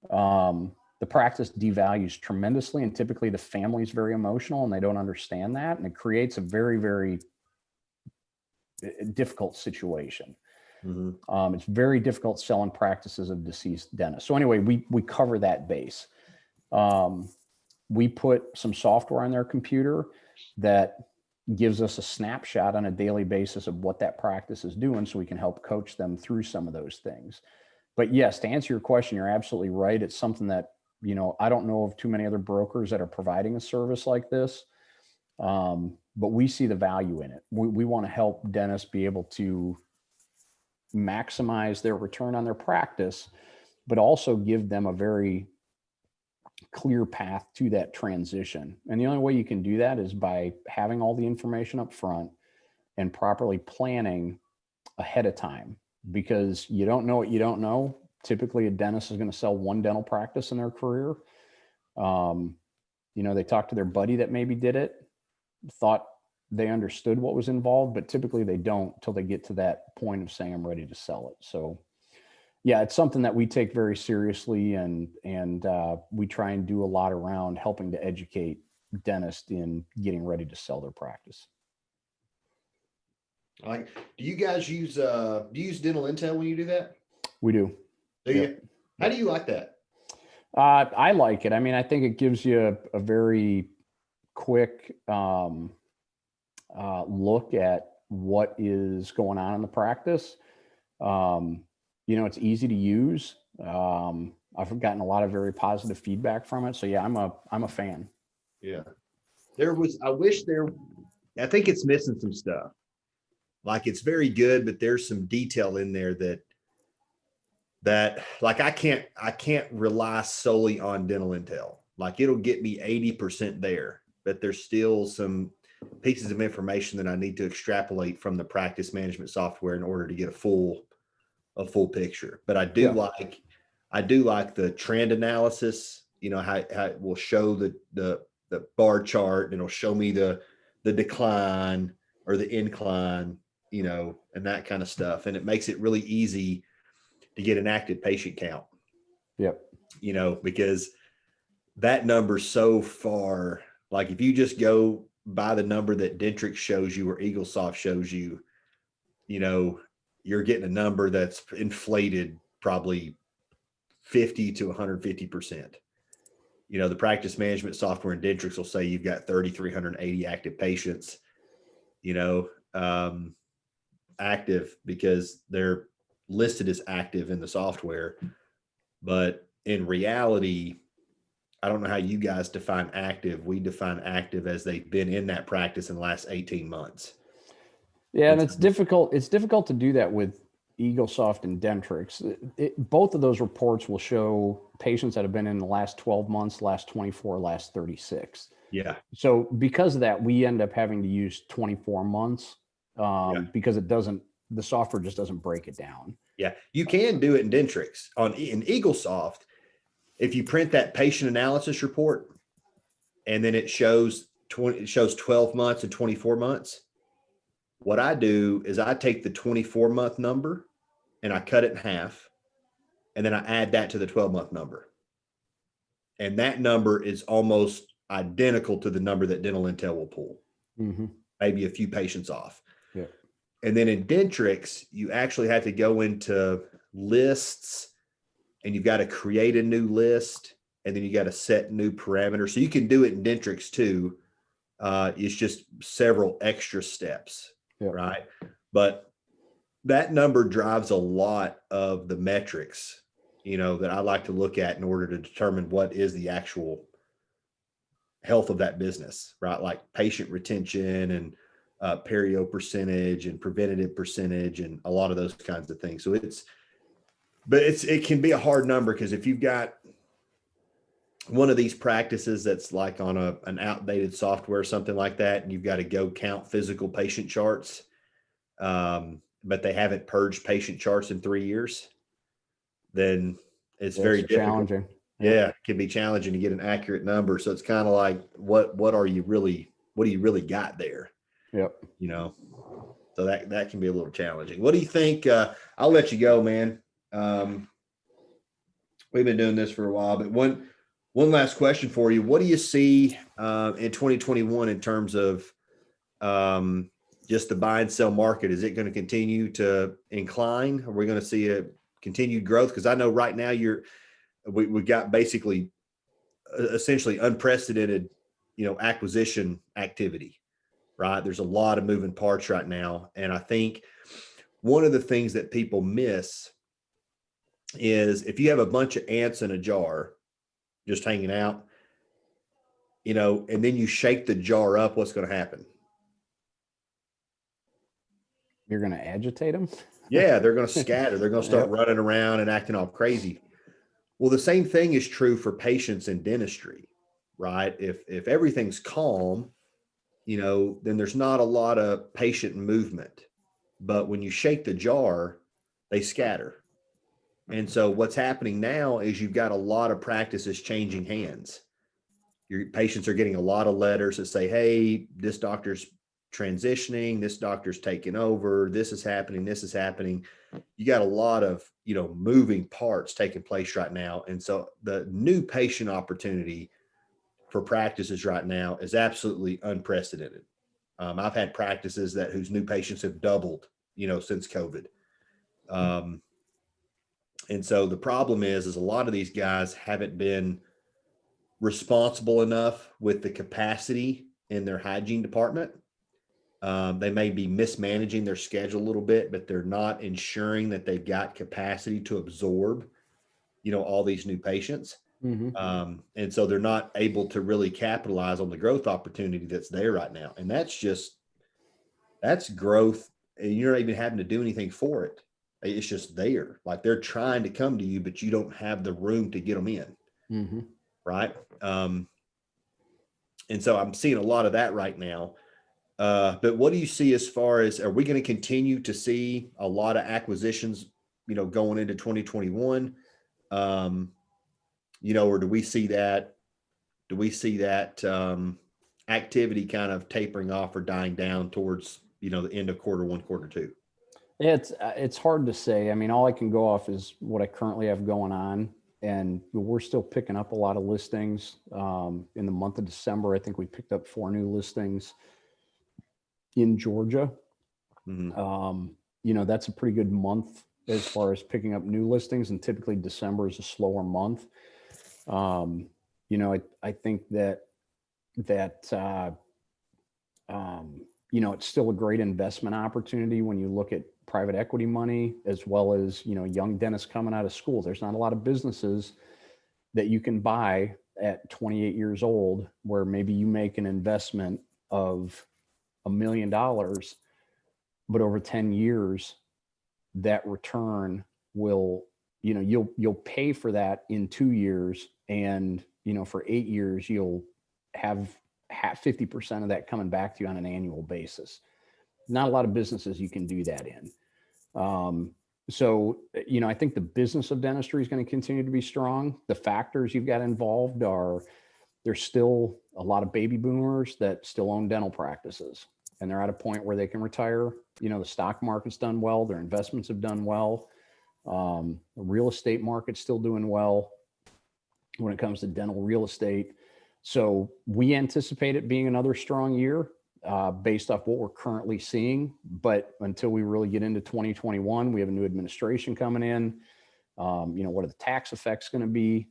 the practice devalues tremendously, and typically the family is very emotional and they don't understand that, and it creates a very, very difficult situation. It's very difficult selling practices of deceased dentists. So anyway, we cover that base. We put some software on their computer that gives us a snapshot on a daily basis of what that practice is doing so we can help coach them through some of those things. But yes, to answer your question, you're absolutely right. It's something that, I don't know of too many other brokers that are providing a service like this. But we see the value in it. We want to help dentists be able to maximize their return on their practice, but also give them a very clear path to that transition. And the only way you can do that is by having all the information up front and properly planning ahead of time, because you don't know what you don't know. Typically, a dentist is going to sell one dental practice in their career. They talk to their buddy that maybe did it, thought they understood what was involved, but typically they don't till they get to that point of saying, I'm ready to sell it. So yeah, it's something that we take very seriously, and we try and do a lot around helping to educate dentists in getting ready to sell their practice. Like, do you guys use dental intel when you do that? We do. Do you? How do you like that? I like it. I mean, I think it gives you a very quick look at what is going on in the practice. It's easy to use. I've gotten a lot of very positive feedback from it. So yeah, I'm a fan. Yeah. I think it's missing some stuff. Like, it's very good, but there's some detail in there that like I can't rely solely on dental intel. Like, it'll get me 80% there, but there's still some pieces of information that I need to extrapolate from the practice management software in order to get a full picture. But I do like the trend analysis, how it will show the bar chart, and it'll show me the decline or the incline, and that kind of stuff. And it makes it really easy to get an active patient count. Yep. Because that number's so far, like, if you just go by the number that Dentrix shows you or EagleSoft shows you, you're getting a number that's inflated probably 50 to 150%. The practice management software in Dentrix will say you've got 3,380 active patients, active because they're listed as active in the software. But in reality, I don't know how you guys define active. We define active as they've been in that practice in the last 18 months. Yeah, and it's difficult. It's difficult to do that with EagleSoft and Dentrix. Both of those reports will show patients that have been in the last 12 months, last 24, last 36. Yeah. So because of that, we end up having to use 24 months because the software just doesn't break it down. Yeah. You can do it in Dentrix. In EagleSoft, if you print that patient analysis report and then it shows 12 months and 24 months, what I do is I take the 24-month number and I cut it in half, and then I add that to the 12-month number. And that number is almost identical to the number that Dental Intel will pull, maybe a few patients off. Yeah. And then in Dentrix, you actually have to go into lists, and you've got to create a new list, and then you got to set new parameters. So you can do it in Dentrix too. It's just several extra steps, right? But that number drives a lot of the metrics, that I like to look at in order to determine what is the actual health of that business, right? Like patient retention and perio percentage and preventative percentage and a lot of those kinds of things. So it can be a hard number, because if you've got one of these practices that's like on an outdated software or something like that, and you've got to go count physical patient charts, but they haven't purged patient charts in 3 years, then it's very difficult. Challenging. Yeah, it can be challenging to get an accurate number. So it's kind of like, what do you really got there? Yep. So that can be a little challenging. What do you think? I'll let you go, man. We've been doing this for a while, but one last question for you. What do you see in 2021 in terms of just the buy and sell market? Is it going to continue to incline? Are we going to see a continued growth? Because I know right now we've got basically essentially unprecedented, acquisition activity, right? There's a lot of moving parts right now. And I think one of the things that people miss is if you have a bunch of ants in a jar just hanging out, and then you shake the jar up, what's going to happen? You're going to agitate them? Yeah, they're going to scatter. They're going to start running around and acting all crazy. Well, the same thing is true for patients in dentistry, right? If everything's calm, then there's not a lot of patient movement. But when you shake the jar, they scatter. And so what's happening now is you've got a lot of practices changing hands. Your patients are getting a lot of letters that say, hey, this doctor's transitioning, this doctor's taking over, this is happening, this is happening. You got a lot of, moving parts taking place right now. And so the new patient opportunity for practices right now is absolutely unprecedented. I've had practices whose new patients have doubled, since COVID. And so the problem is a lot of these guys haven't been responsible enough with the capacity in their hygiene department. They may be mismanaging their schedule a little bit, but they're not ensuring that they've got capacity to absorb, all these new patients. Mm-hmm. And so they're not able to really capitalize on the growth opportunity that's there right now. And that's growth. And you're not even having to do anything for it. It's just there. Like they're trying to come to you, but you don't have the room to get them in. Mm-hmm. Right. And so I'm seeing a lot of that right now. But what do you see as far as, are we going to continue to see a lot of acquisitions, going into 2021? Or do we see that activity kind of tapering off or dying down towards, the end of quarter one, quarter two? It's hard to say. I mean, all I can go off is what I currently have going on, and we're still picking up a lot of listings. In the month of December, I think we picked up 4 new listings in Georgia. Mm-hmm. That's a pretty good month as far as picking up new listings, and typically December is a slower month. I think that it's still a great investment opportunity when you look at private equity money, as well as, young dentists coming out of school. There's not a lot of businesses that you can buy at 28 years old where maybe you make an investment of $1 million, but over 10 years, that return will, you'll pay for that in 2 years. And, for 8 years, you'll have 50% of that coming back to you on an annual basis. Not a lot of businesses you can do that in. I think the business of dentistry is going to continue to be strong. The factors you've got involved there's still a lot of baby boomers that still own dental practices, and they're at a point where they can retire. The stock market's done well. Their investments have done well. The real estate market's still doing well when it comes to dental real estate. So we anticipate it being another strong year based off what we're currently seeing. But until we really get into 2021, we have a new administration coming in. What are the tax effects going to be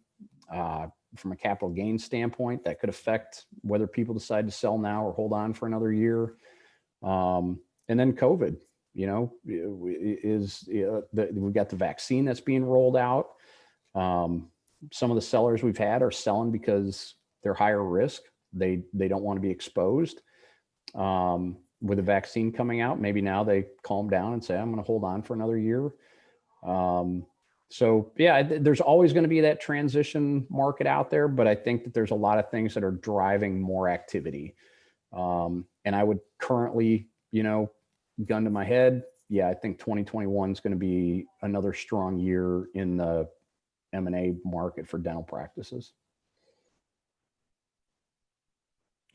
from a capital gains standpoint? That could affect whether people decide to sell now or hold on for another year. And then COVID, we've got the vaccine that's being rolled out. Some of the sellers we've had are selling because they're higher risk. They don't want to be exposed. With the vaccine coming out, maybe now they calm down and say, I'm going to hold on for another year. There's always going to be that transition market out there, but I think that there's a lot of things that are driving more activity. And I would currently, gun to my head, I think 2021 is going to be another strong year in the M&A market for dental practices.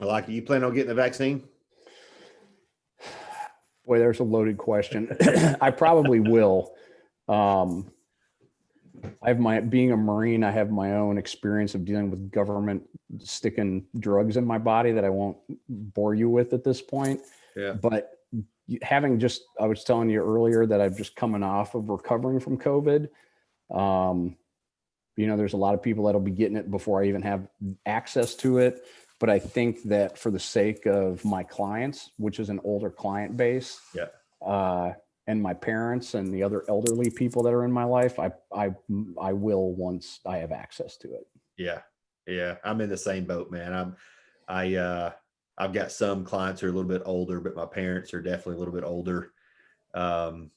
I like it. You plan on getting the vaccine? Boy, there's a loaded question. I probably will. Being a Marine, I have my own experience of dealing with government sticking drugs in my body that I won't bore you with at this point. Yeah. But I was telling you earlier that I'm just coming off of recovering from COVID. There's a lot of people that'll be getting it before I even have access to it. But I think that for the sake of my clients, which is an older client base, and my parents and the other elderly people that are in my life, I will once I have access to it. Yeah. Yeah. I'm in the same boat, man. I've got some clients who are a little bit older, but my parents are definitely a little bit older. And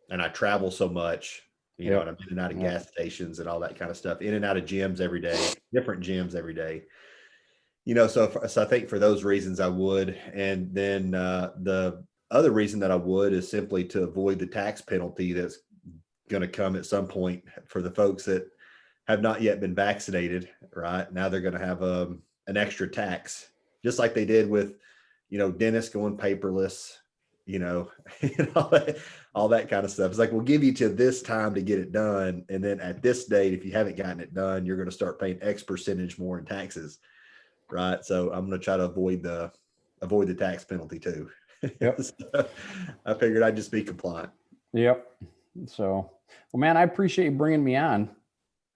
I travel so much, you know, and I'm in and out of gas stations and all that kind of stuff, in and out of gyms every day, different gyms every day. You know, so I think for those reasons I would. And then the other reason that I would is simply to avoid the tax penalty that's going to come at some point for the folks that have not yet been vaccinated. Right now, they're going to have an extra tax, just like they did with, you know, dentists going paperless. You know, all that kind of stuff. It's like, we'll give you to this time to get it done, and then at this date, if you haven't gotten it done, you're going to start paying X percentage more in taxes. Right. So I'm going to try to avoid the tax penalty too. Yep. So I figured I'd just be compliant. Yep. So, well, man, I appreciate you bringing me on.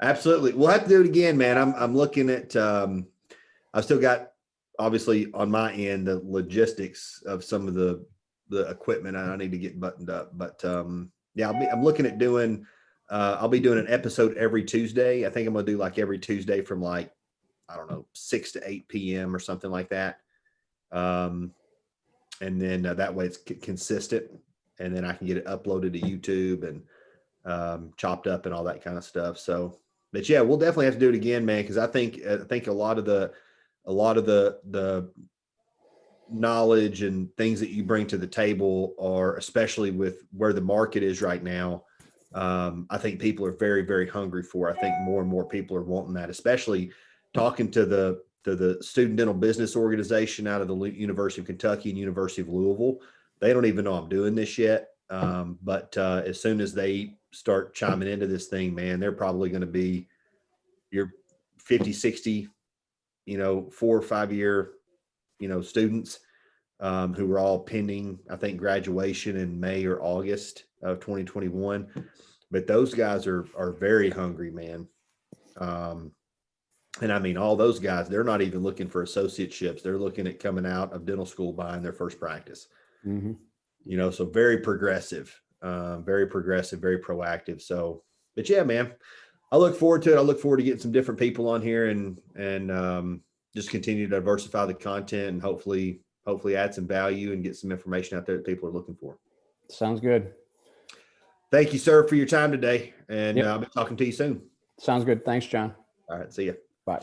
Absolutely. We'll have to do it again, man. I'm looking at, I've still got, obviously on my end, the logistics of some of the equipment I need to get buttoned up, but yeah, I'm looking at doing, I'll be doing an episode every Tuesday. I think I'm going to do like every Tuesday from like, I don't know, 6 to 8 p.m. or something like that. And then that way it's consistent, and then I can get it uploaded to YouTube and chopped up and all that kind of stuff. So, but yeah, we'll definitely have to do it again, man. Cause I think a lot of the knowledge and things that you bring to the table are, especially with where the market is right now. I think people are very, very hungry for. I think more and more people are wanting that, especially talking to the Student Dental Business Organization out of the University of Kentucky and University of Louisville. They don't even know I'm doing this yet. But as soon as they start chiming into this thing, man, they're probably going to be your 50, 60, you know, 4 or 5 year, you know, students who were all pending, I think, graduation in May or August of 2021. But those guys are very hungry, man. And I mean, all those guys, they're not even looking for associateships. They're looking at coming out of dental school, buying their first practice. Mm-hmm. You know, so very progressive, very proactive. So, but yeah, man, I look forward to it. I look forward to getting some different people on here and just continue to diversify the content and hopefully add some value and get some information out there that people are looking for. Sounds good. Thank you, sir, for your time today. And Yep. I'll be talking to you soon. Sounds good. Thanks, John. All right. See ya. Bye.